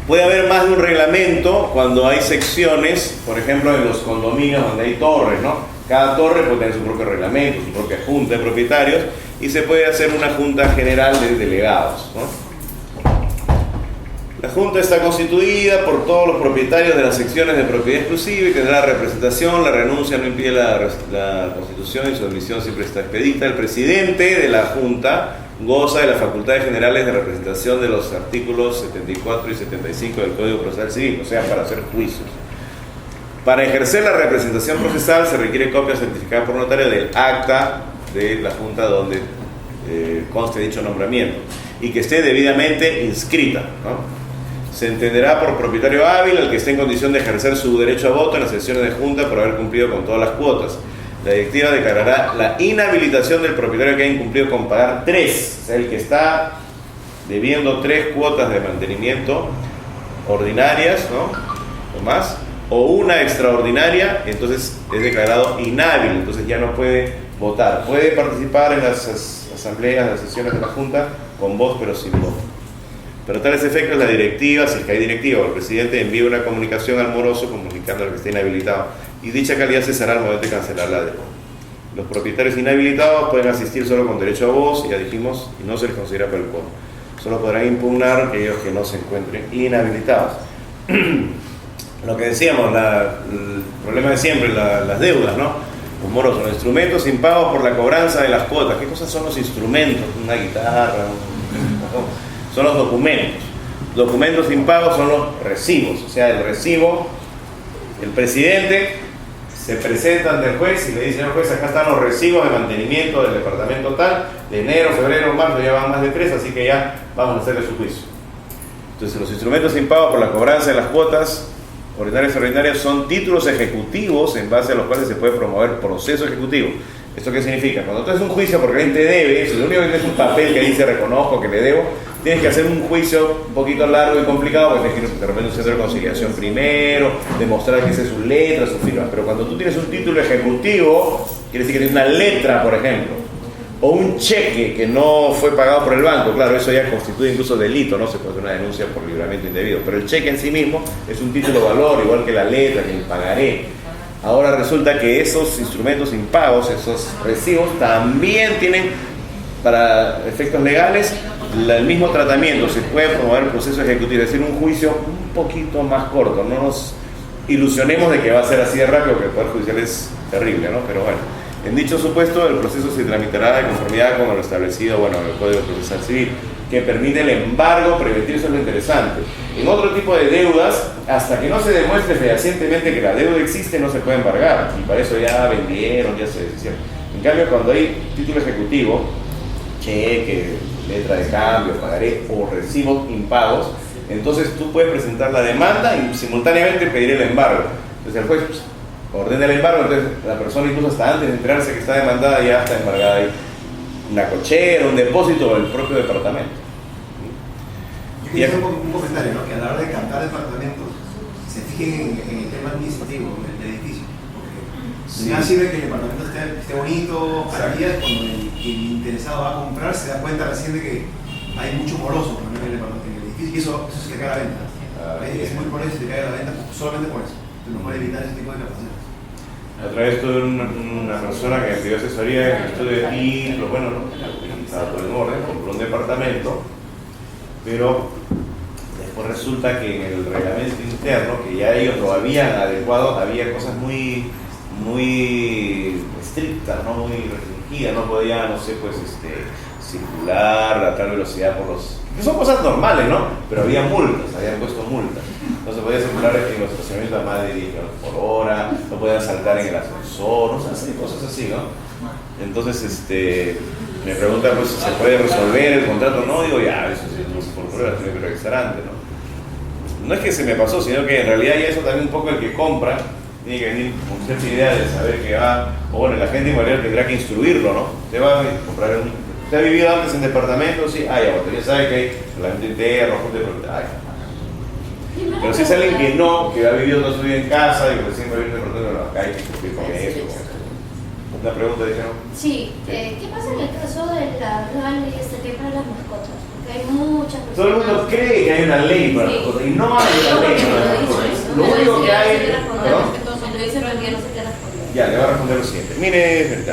Puede haber más de un reglamento cuando hay secciones, por ejemplo en los condominios donde hay torres, ¿no? Cada torre puede tener su propio reglamento, su propia junta de propietarios y se puede hacer una junta general de delegados, ¿no? La junta está constituida por todos los propietarios de las secciones de propiedad exclusiva y tendrá representación. La renuncia no impide la constitución y su admisión siempre está expedita. El presidente de la junta goza de las facultades generales de representación de los artículos 74 y 75 del Código Procesal Civil, o sea, para hacer juicios. Para ejercer la representación procesal se requiere copia certificada por notario del acta de la Junta donde conste dicho nombramiento y que esté debidamente inscrita, ¿no? Se entenderá por propietario hábil el que esté en condición de ejercer su derecho a voto en las sesiones de Junta por haber cumplido con todas las cuotas. La directiva declarará la inhabilitación del propietario que haya incumplido con pagar 3, o sea, el que está debiendo 3 cuotas de mantenimiento ordinarias, ¿no? O más, o una extraordinaria, entonces es declarado inhábil, entonces ya no puede votar. Puede participar en las asambleas, las sesiones de la Junta con voz pero sin voto. Pero tales efectos la directiva, si es que hay directiva, o el presidente envía una comunicación al moroso comunicando al que esté inhabilitado y dicha calidad cesará al momento de cancelar la deuda. Los propietarios inhabilitados pueden asistir solo con derecho a voz, ya dijimos, y no se les considera por el quórum. Solo podrán impugnar aquellos que no se encuentren inhabilitados. Lo que decíamos, el problema de siempre, las deudas, ¿no? Los morosos, los instrumentos impagos por la cobranza de las cuotas. ¿Qué cosas son los instrumentos? Una guitarra, son los documentos. Documentos impagos son los recibos, o sea, el recibo, el presidente se presenta ante el juez y le dice al juez, acá están los recibos de mantenimiento del departamento tal, de enero, febrero, marzo, ya van más de 3, así que ya vamos a hacerle su juicio. Entonces los instrumentos impagos por la cobranza de las cuotas ordinarias y extraordinarias son títulos ejecutivos en base a los cuales se puede promover proceso ejecutivo. ¿Esto qué significa? Cuando tú haces un juicio porque alguien te debe, si lo único que tienes es un papel que dice reconozco que le debo, tienes que hacer un juicio un poquito largo y complicado porque tienes que ir de repente un centro de conciliación primero, demostrar que esa es su letra, su firma. Pero cuando tú tienes un título ejecutivo, quiere decir que tienes una letra, por ejemplo, o un cheque que no fue pagado por el banco, claro, eso ya constituye incluso delito, no se puede hacer una denuncia por libramiento indebido, pero el cheque en sí mismo es un título de valor, igual que la letra, que el pagaré. Ahora resulta que esos instrumentos impagos, esos recibos, también tienen, para efectos legales, el mismo tratamiento. Se puede promover el proceso ejecutivo, es decir, un juicio un poquito más corto. No nos ilusionemos de que va a ser así de rápido, porque el Poder Judicial es terrible, ¿no? Pero bueno, en dicho supuesto, el proceso se tramitará de conformidad con lo establecido, bueno, en el Código Procesal Civil, que permite el embargo preventivo. Eso es lo interesante. En otro tipo de deudas, hasta que no se demuestre fehacientemente que la deuda existe, no se puede embargar, y para eso ya vendieron, ya se deshicieron. En cambio, cuando hay título ejecutivo, cheque, letra de cambio, pagaré o recibos impagos, entonces tú puedes presentar la demanda y simultáneamente pedir el embargo. Entonces el juez ordena el embargo, entonces la persona incluso hasta antes de enterarse que está demandada ya está embargada ahí. Una cochera, un depósito o el propio departamento. Yo quería hacer un comentario, ¿no? Que a la hora de captar departamentos se fijen en el tema administrativo del edificio. Porque nada sirve que el departamento esté bonito, maravillas, cuando el interesado va a comprar se da cuenta recién de que hay mucho moroso en el edificio y eso se le cae a la venta. Es muy por eso se le cae a la venta, solamente por eso. Entonces no puede evitar ese tipo de captaciones. A través de una persona que me pidió asesoría en el estudio y, pero bueno, no, estaba todo en orden, compró un departamento, pero después resulta que en el reglamento interno, que ya ellos lo habían adecuado, había cosas muy estrictas, ¿no? Muy restringidas, no podía, no sé, pues, circular a tal velocidad por los... que son cosas normales, ¿no? Pero había multas, habían puesto multas. No se podía circular en los estacionamientos a más de 10 km por hora, no podían saltar en el ascensor, no sé, cosas así, ¿no? Entonces, me pregunta, pues, si se puede resolver el contrato, no, digo, ya, eso sí, no se puede resolver, tengo que revisar antes, ¿no? No es que se me pasó, sino que en realidad ya eso también un poco el que compra tiene que venir con cierta idea de saber que va, o bueno, la gente inmobiliaria tendrá que instruirlo, ¿no? Usted va a comprar ¿usted ha vivido antes en departamentos? Sí, ya sabe que hay reglamento interno, junta de propietarios. Pero si es alguien que no, que ha vivido toda su vida en casa y que recién va a vivir en departamento, acá hay que cumplir con eso. Una pregunta, dijeron. Sí, ¿qué pasa en el caso de la ley que para las mascotas? Porque hay muchas personas... Todo el mundo cree que hay una ley para las mascotas y no hay una ley para las mascotas. Lo único que hay... Ya, le voy a responder lo siguiente. Mire,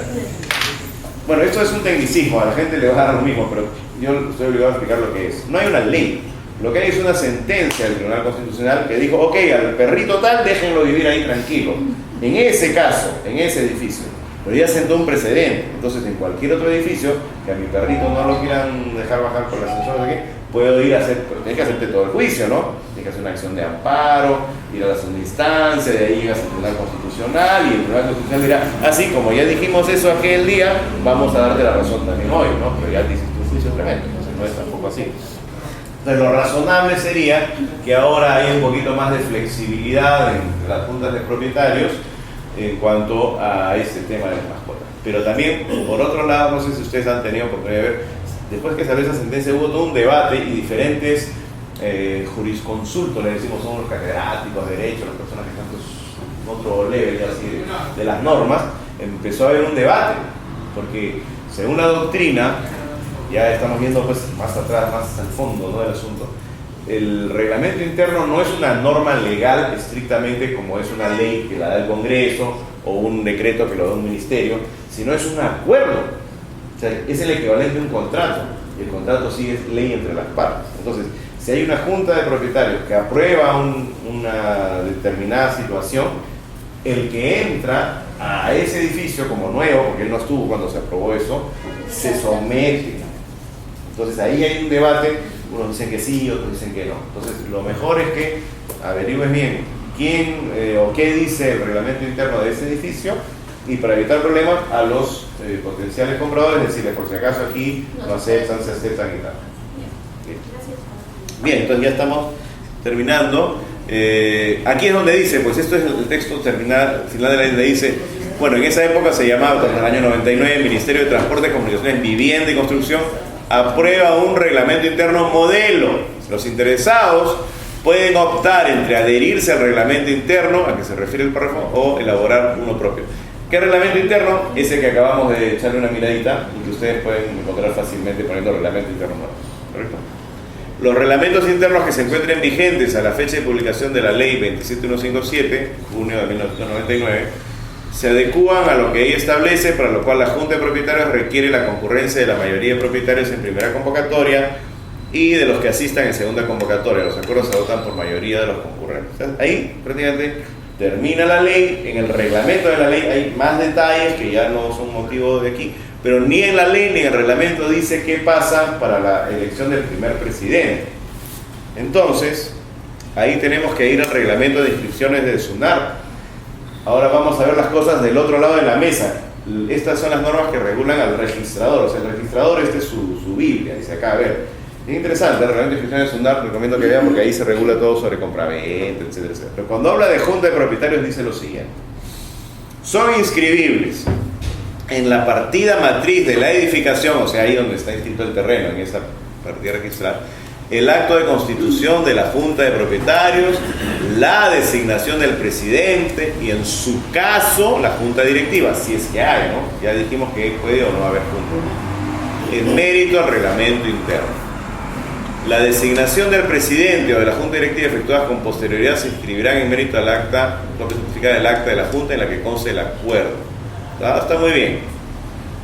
bueno, esto es un tecnicismo, a la gente le va a dar lo mismo, pero yo estoy obligado a explicar lo que es. No hay una ley. Lo que hay es una sentencia del Tribunal Constitucional que dijo, ok, al perrito tal, déjenlo vivir ahí tranquilo. En ese caso, en ese edificio, pero ya sentó un precedente. Entonces, en cualquier otro edificio, que a mi perrito no lo quieran dejar bajar por el ascensor de aquí, puedo ir a hacer, pero tienes que hacerte todo el juicio, ¿no? Tienes que hacer una acción de amparo, ir a la segunda instancia, de ahí llegas al Tribunal Constitucional, y el Tribunal Constitucional dirá, así como ya dijimos eso aquel día, vamos a darte la razón también hoy, ¿no? Pero ya dices tu juicio tremendo, entonces no es tampoco así. Entonces lo razonable sería que ahora haya un poquito más de flexibilidad en las juntas de propietarios en cuanto a este tema de las mascotas. Pero también, por otro lado, no sé si ustedes han tenido oportunidad de ver, después que salió esa sentencia hubo todo un debate y diferentes jurisconsultos, le decimos, son los catedráticos de derecho, las personas que están en otro level así de las normas, empezó a haber un debate, porque según la doctrina, ya estamos viendo pues más atrás, más al fondo, ¿no?, del asunto, el reglamento interno no es una norma legal estrictamente como es una ley que la da el Congreso o un decreto que lo da un ministerio, sino es un acuerdo. O sea, es el equivalente a un contrato, y el contrato sí es ley entre las partes. Entonces, si hay una junta de propietarios que aprueba una determinada situación, el que entra a ese edificio como nuevo, porque él no estuvo cuando se aprobó eso, se somete. Entonces ahí hay un debate, unos dicen que sí, otros dicen que no. Entonces lo mejor es que averigües bien quién o qué dice el reglamento interno de ese edificio, y para evitar problemas a los potenciales compradores decirles, por si acaso aquí no aceptan, se aceptan y tal. Bien, entonces ya estamos terminando. Aquí es donde dice, pues esto es el texto final de la ley, donde dice, bueno, en esa época se llamaba, en el año 99, Ministerio de Transporte, Comunicaciones, Vivienda y Construcción aprueba un reglamento interno modelo. Los interesados pueden optar entre adherirse al reglamento interno, a que se refiere el párrafo, o elaborar uno propio. ¿Qué reglamento interno? Ese que acabamos de echarle una miradita y que ustedes pueden encontrar fácilmente poniendo reglamento interno nuevo. ¿Correcto? Los reglamentos internos que se encuentren vigentes a la fecha de publicación de la ley 27157, junio de 1999, se adecúan a lo que ella establece, para lo cual la Junta de Propietarios requiere la concurrencia de la mayoría de propietarios en primera convocatoria y de los que asistan en segunda convocatoria. Los acuerdos se adoptan por mayoría de los concurrentes. Ahí prácticamente termina la ley. En el reglamento de la ley hay más detalles que ya no son motivo de aquí, pero ni en la ley ni en el reglamento dice qué pasa para la elección del primer presidente. Entonces, ahí tenemos que ir al reglamento de inscripciones de SUNAR. Ahora vamos a ver las cosas del otro lado de la mesa. Estas son las normas que regulan al registrador. O sea, el registrador, esta es su Biblia. Dice acá, a ver, es interesante, el reglamento de inscripciones de SUNAR, recomiendo que vean porque ahí se regula todo sobre compraventa, etcétera, etcétera. Pero cuando habla de junta de propietarios dice lo siguiente: son inscribibles en la partida matriz de la edificación, o sea, ahí donde está inscrito el terreno, en esa partida registrada, el acto de constitución de la Junta de Propietarios, la designación del presidente y, en su caso, la Junta Directiva, si es que hay, ¿no? Ya dijimos que puede o no haber junta. En mérito al reglamento interno. La designación del presidente o de la Junta Directiva efectuadas con posterioridad se inscribirán en mérito al acta, lo que significa el acta de la Junta en la que conste el acuerdo. Está muy bien.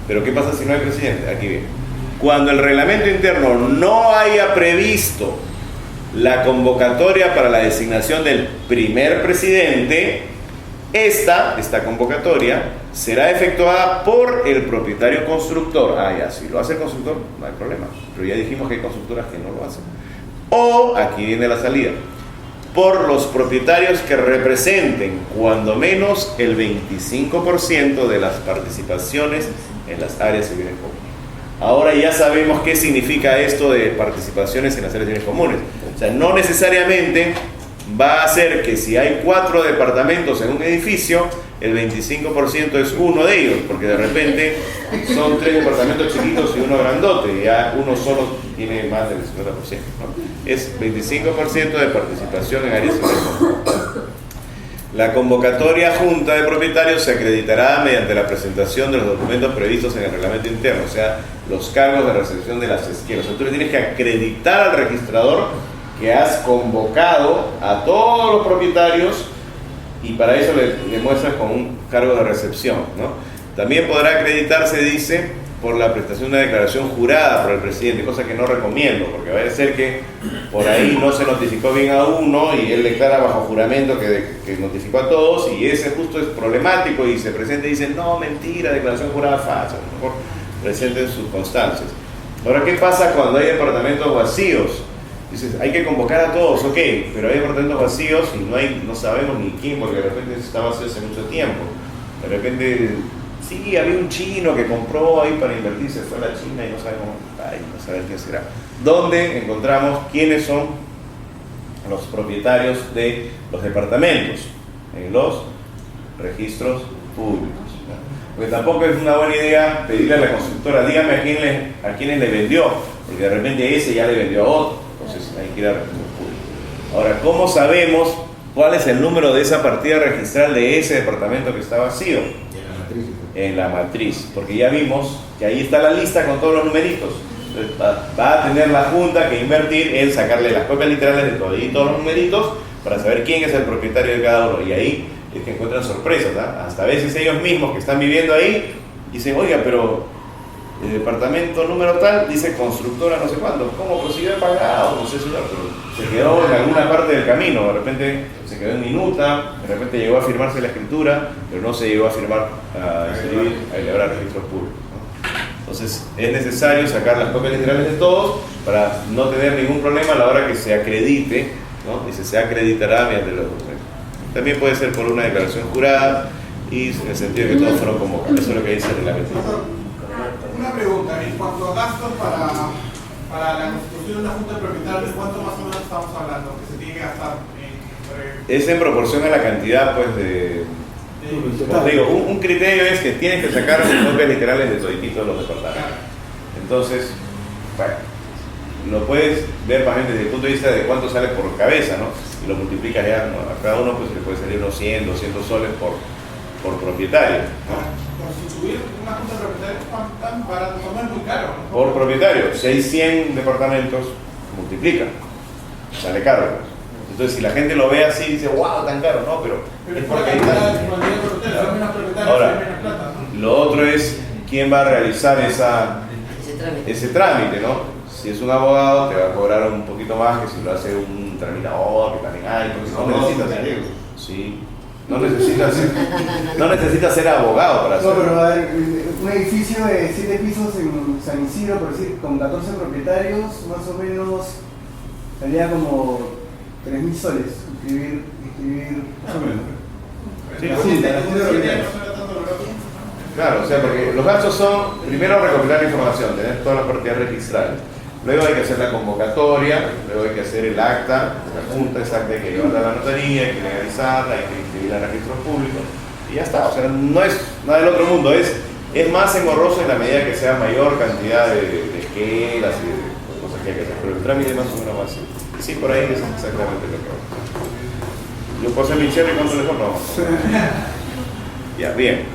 Pero ¿qué pasa si no hay presidente? Aquí viene. Cuando el reglamento interno no haya previsto la convocatoria para la designación del primer presidente, esta convocatoria será efectuada por el propietario constructor. Ya, si lo hace el constructor, no hay problema. Pero ya dijimos que hay constructoras que no lo hacen. O, aquí viene la salida, por los propietarios que representen cuando menos el 25% de las participaciones en las áreas de bienes comunes. Ahora ya sabemos qué significa esto de participaciones en las áreas de bienes comunes. O sea, no necesariamente va a ser que si hay 4 departamentos en un edificio, el 25% es uno de ellos, porque de repente son 3 departamentos chiquitos y uno grandote, y ya uno solo tiene más del 50%, ¿no? Es 25% de participación en áreas de bienes comunes. La convocatoria junta de propietarios se acreditará mediante la presentación de los documentos previstos en el reglamento interno, o sea, los cargos de recepción de las esquelas. Entonces tienes que acreditar al registrador que has convocado a todos los propietarios, y para eso le muestras con un cargo de recepción, ¿no? También podrá acreditarse, dice, por la prestación de una declaración jurada por el presidente, cosa que no recomiendo, porque vaya a ser que por ahí no se notificó bien a uno y él declara bajo juramento que notificó a todos, y ese justo es problemático y se presenta y dice, no, mentira, declaración jurada falsa. Mejor presenten sus constancias. Ahora, ¿qué pasa cuando hay departamentos vacíos? Dices, hay que convocar a todos, ok, pero hay departamentos vacíos y no sabemos ni quién, porque de repente está vacío hace mucho tiempo. De repente, sí, había un chino que compró ahí para invertir, se fue a la China y no sabemos, no sabemos quién será. ¿Dónde encontramos quiénes son los propietarios de los departamentos? En los registros públicos. Porque tampoco es una buena idea pedirle a la constructora, dígame a quiénes le vendió, porque de repente ese ya le vendió a otro, entonces hay que ir a registros públicos. Ahora, ¿cómo sabemos cuál es el número de esa partida registral de ese departamento que está vacío? En la matriz, porque ya vimos que ahí está la lista con todos los numeritos. Entonces, va a tener la junta que invertir en sacarle las copias literales de todos los numeritos para saber quién es el propietario de cada uno, y ahí es que encuentran sorpresas, ¿no? Hasta a veces ellos mismos que están viviendo ahí dicen, oiga, pero el departamento número tal dice constructora no sé cuándo, ¿cómo? Pero si yo he pagado, no sé señor, pero se quedó en alguna parte del camino, de repente se quedó en minuta, de repente llegó a firmarse la escritura, pero no se llegó a firmar, a escribir, a elevar registros públicos, ¿no? Entonces es necesario sacar las copias literales de todos para no tener ningún problema a la hora que se acredite, ¿no? Dice, se acreditará mediante los documentos. También puede ser por una declaración jurada y en el sentido de que todos fueron convocados. Eso es lo que dice el reglamento. Una pregunta, en cuanto a gastos para la constitución de una junta de propietarios, ¿cuánto más o menos estamos hablando que se tiene que gastar? Es en proporción a la cantidad, pues, como te digo, un criterio es que tienes que sacar las copias literales de todititos los departamentos. Entonces, bueno, lo puedes ver más bien desde el punto de vista de cuánto sale por cabeza, ¿no? Y lo multiplicas ya, ¿no? A cada uno pues le puede salir unos 100, 200 soles por propietario, ¿no? Constituir una junta de propietarios tan barato, no es muy caro, ¿no? Por propietario, si hay 100 departamentos, multiplica, sale caro. Entonces, si la gente lo ve así, dice, wow, tan caro, no, pero es porque hay tanto. Ahora, lo otro es quién va a realizar ese trámite, ¿no? Si es un abogado, te va a cobrar un poquito más que si lo hace un tramitador, que también hay, porque no necesitas ser abogado para hacerlo. No, pero a ver, un edificio de 7 pisos en San Isidro, por decir, con 14 propietarios, más o menos salía como 3.000 soles inscribir Sí, claro, o sea, porque los gastos son, primero recopilar la información, tener todas las partidas registrales. Luego hay que hacer la convocatoria, luego hay que hacer el acta, la junta exacta, hay que llevarla a la notaría, hay que legalizarla, hay que inscribirla en registros públicos y ya está. O sea, no es nada del otro mundo, es más engorroso en la medida que sea mayor cantidad de esquelas y de cosas que hay que hacer, pero el trámite más o menos va así. Sí, por ahí es exactamente lo que va. Yo puedo hacer mi cherry con teléfono. Ya, bien.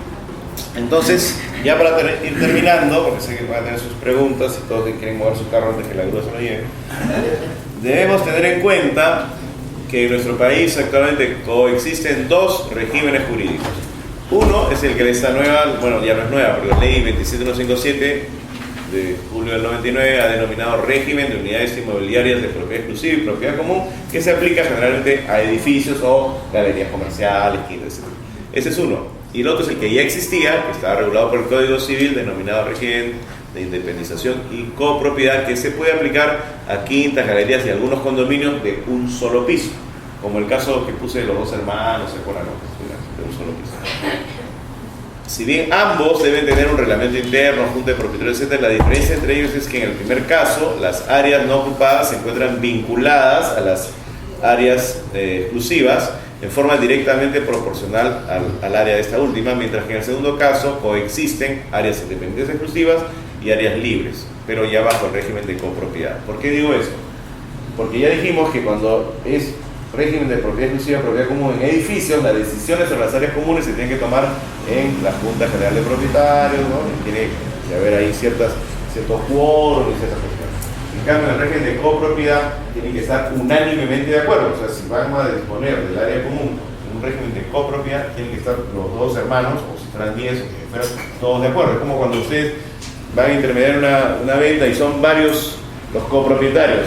Entonces, ya para ir terminando, porque sé que van a tener sus preguntas y todos quieren mover su carro antes que la grúa se lo lleve, debemos tener en cuenta que en nuestro país actualmente coexisten dos regímenes jurídicos. Uno es el que esta nueva, bueno, ya no es nueva, pero la ley 27157 de julio del 99 ha denominado régimen de unidades inmobiliarias de propiedad exclusiva y propiedad común, que se aplica generalmente a edificios o galerías comerciales, quintas, etc. Ese es uno. Y el otro es el que ya existía, que estaba regulado por el Código Civil, denominado régimen de independización y copropiedad, que se puede aplicar a quintas, galerías y algunos condominios de un solo piso, como el caso que puse de los dos hermanos, ¿se acuerdan? De un solo piso. Si bien ambos deben tener un reglamento interno, junta de propietarios, etc., la diferencia entre ellos es que en el primer caso las áreas no ocupadas se encuentran vinculadas a las áreas exclusivas en forma directamente proporcional al área de esta última, mientras que en el segundo caso coexisten áreas independientes exclusivas y áreas libres, pero ya bajo el régimen de copropiedad. ¿Por qué digo eso? Porque ya dijimos que cuando es régimen de propiedad exclusiva, propiedad común en edificios, las decisiones sobre las áreas comunes se tienen que tomar en la Junta General de Propietarios, ¿no? Y tiene que haber ahí ciertos quórum y ciertas cuestiones. En cambio, en el régimen de copropiedad tienen que estar unánimemente de acuerdo. O sea, si vamos a disponer del área común en un régimen de copropiedad, tienen que estar los dos hermanos, o si fueran 10, o si fueran todos de acuerdo. Es como cuando ustedes van a intermediar una venta y son varios los copropietarios,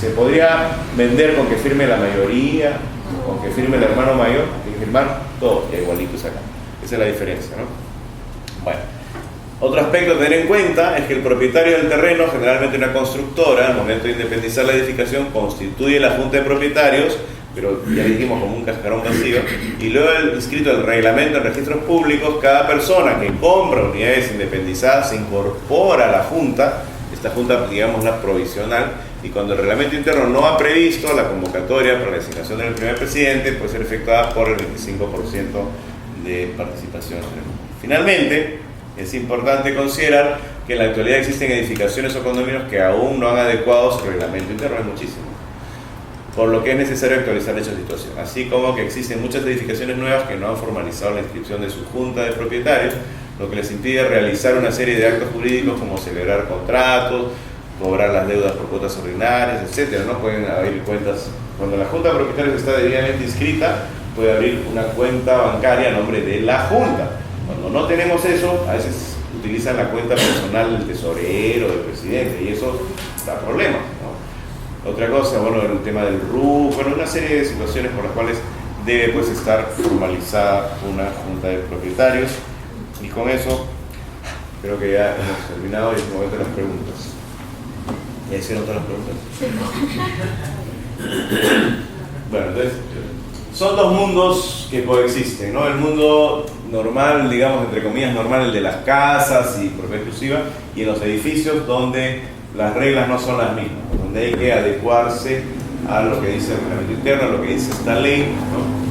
se podría vender con que firme la mayoría, con que firme el hermano mayor, tiene que firmar todos igualitos acá. Esa es la diferencia, ¿no? Bueno, otro aspecto a tener en cuenta es que el propietario del terreno, generalmente una constructora, al momento de independizar la edificación, constituye la junta de propietarios, pero ya dijimos como un cascarón vacío, y luego inscrito el reglamento en registros públicos, cada persona que compra unidades independizadas se incorpora a la junta, esta junta, digamos, la provisional, y cuando el reglamento interno no ha previsto la convocatoria para la designación del primer presidente, puede ser efectuada por el 25% de participación. Finalmente, es importante considerar que en la actualidad existen edificaciones o condominios que aún no han adecuado su reglamento interno, es muchísimo, por lo que es necesario actualizar dicha situación, así como que existen muchas edificaciones nuevas que no han formalizado la inscripción de su junta de propietarios, lo que les impide realizar una serie de actos jurídicos como celebrar contratos, cobrar las deudas por cuotas ordinarias, etcétera, ¿no? Pueden abrir cuentas. Cuando la junta de propietarios está debidamente inscrita, puede abrir una cuenta bancaria a nombre de la junta. Cuando no tenemos eso, a veces utilizan la cuenta personal del tesorero, del presidente, y eso da problemas, ¿no? Otra cosa, bueno, el tema del RUF, bueno, una serie de situaciones por las cuales debe pues estar formalizada una junta de propietarios. Y con eso, creo que ya hemos terminado y es el momento de las preguntas. ¿Ya hicieron todas las preguntas? Bueno, entonces, son dos mundos que coexisten, ¿no? El mundo normal, digamos, entre comillas, normal, el de las casas y propiedad exclusiva, y en los edificios donde las reglas no son las mismas, donde hay que adecuarse a lo que dice el reglamento interno, a lo que dice esta ley, ¿no?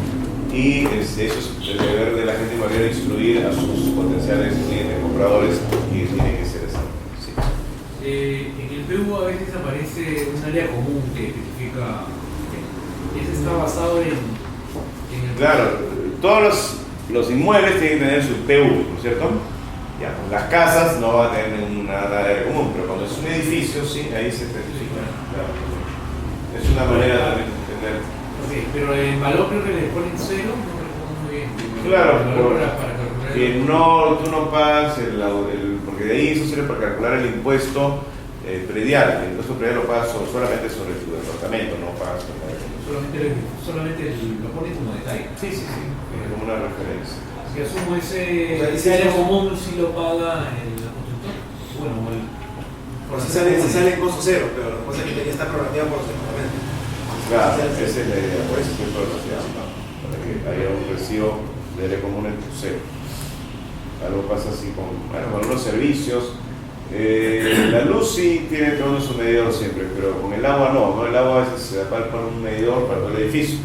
Y eso es el deber de la gente inmobiliaria, instruir a sus potenciales clientes, compradores, y tiene que ser así. Sí. En el PU a veces aparece un área común que especifica, ese está basado en el... Claro, todos los inmuebles tienen que tener su PU, ¿no es cierto? Ya, las casas no van a tener una área común, pero cuando es un edificio, sí, ahí se especifica. Claro. Es una manera también de entender. Okay, pero el valor creo que le ponen cero, no recuerdo muy bien. Claro, para calcular que no, tú no pagas porque de ahí eso sirve para calcular el impuesto predial. El impuesto predial lo pagas solamente sobre tu departamento, no pagas sobre solamente lo ponen como detalle. Sí, como una referencia. Si asumo ese área común, si lo paga el constructor. Bueno, por si sale en costo cero, pero la cosa es que ya está programado por los departamentos. Claro, esa es la idea, por eso siempre lo hacíamos, ¿no? Para que haya un recibo de área común en tu cero. Algo pasa así con algunos servicios. La luz sí tiene todo su medidor siempre, pero con el agua no. El agua a veces se da para un medidor para todo el edificio.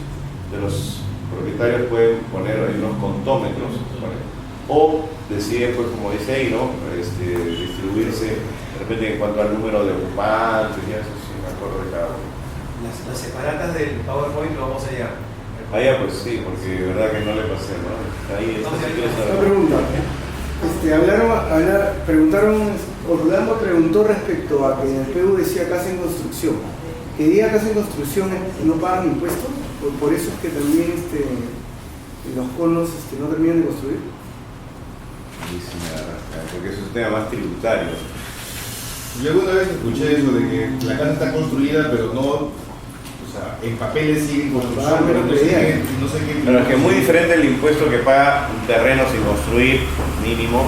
De los propietarios pueden poner ahí unos contómetros, ¿vale? O deciden, pues como dice ahí, ¿no? Distribuirse de repente en cuanto al número de ocupantes, ya eso sí me acuerdo de cada uno. Las separatas del PowerPoint lo vamos a llevar. Allá pues sí, porque de verdad que no le pasé, ¿no? Ahí está. Una pregunta. Orlando preguntó respecto a que en el PU decía casa en construcción. Que diga casa en construcción no pagan impuestos, por eso es que también los conos no terminan de construir. Porque eso es un tema más tributario. Yo alguna vez escuché eso de que la casa está construida, pero no, o sea, en papeles sigue en construcción, pero no sé qué. Pero es que es muy diferente el impuesto que paga un terreno sin construir, mínimo,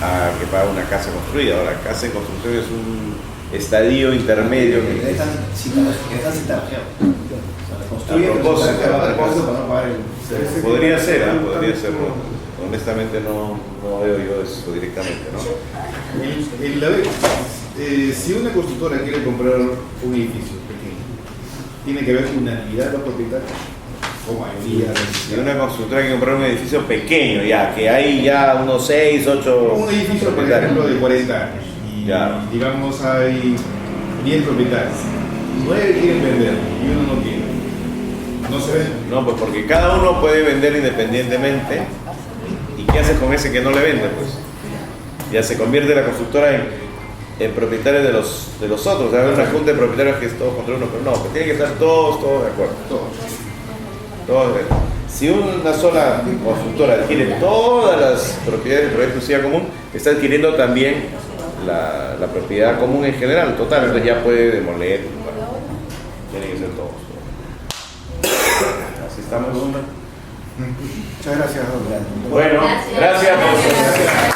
a que paga una casa construida. Ahora, casa en construcción es un estadio intermedio. Podría ser, podría ser. Honestamente no veo yo eso directamente, ¿no? Si una constructora quiere comprar un edificio pequeño, ¿tiene que haber unanimidad de los propietarios? O mayoría. Si una constructora quiere comprar un edificio pequeño, ya, que hay ya unos 6, 8 un edificio, por ejemplo, de 40 años. Y ya. Digamos hay 10 propietarios. 9 quieren vender y uno no quiere. No se vende. No, pues porque cada uno puede vender independientemente. ¿Y qué haces con ese que no le vende? Pues ya se convierte la constructora en propietario de los otros. O sea, hay una junta de propietarios que es todos contra uno, pero no, pues tiene que estar todos de acuerdo. Todos de acuerdo. Si una sola constructora adquiere todas las propiedades de propiedad exclusiva común, está adquiriendo también la propiedad común en general, total, entonces ya puede demoler. Bueno, tiene que ser todo. Así estamos. Muchas gracias, don. Bueno, gracias.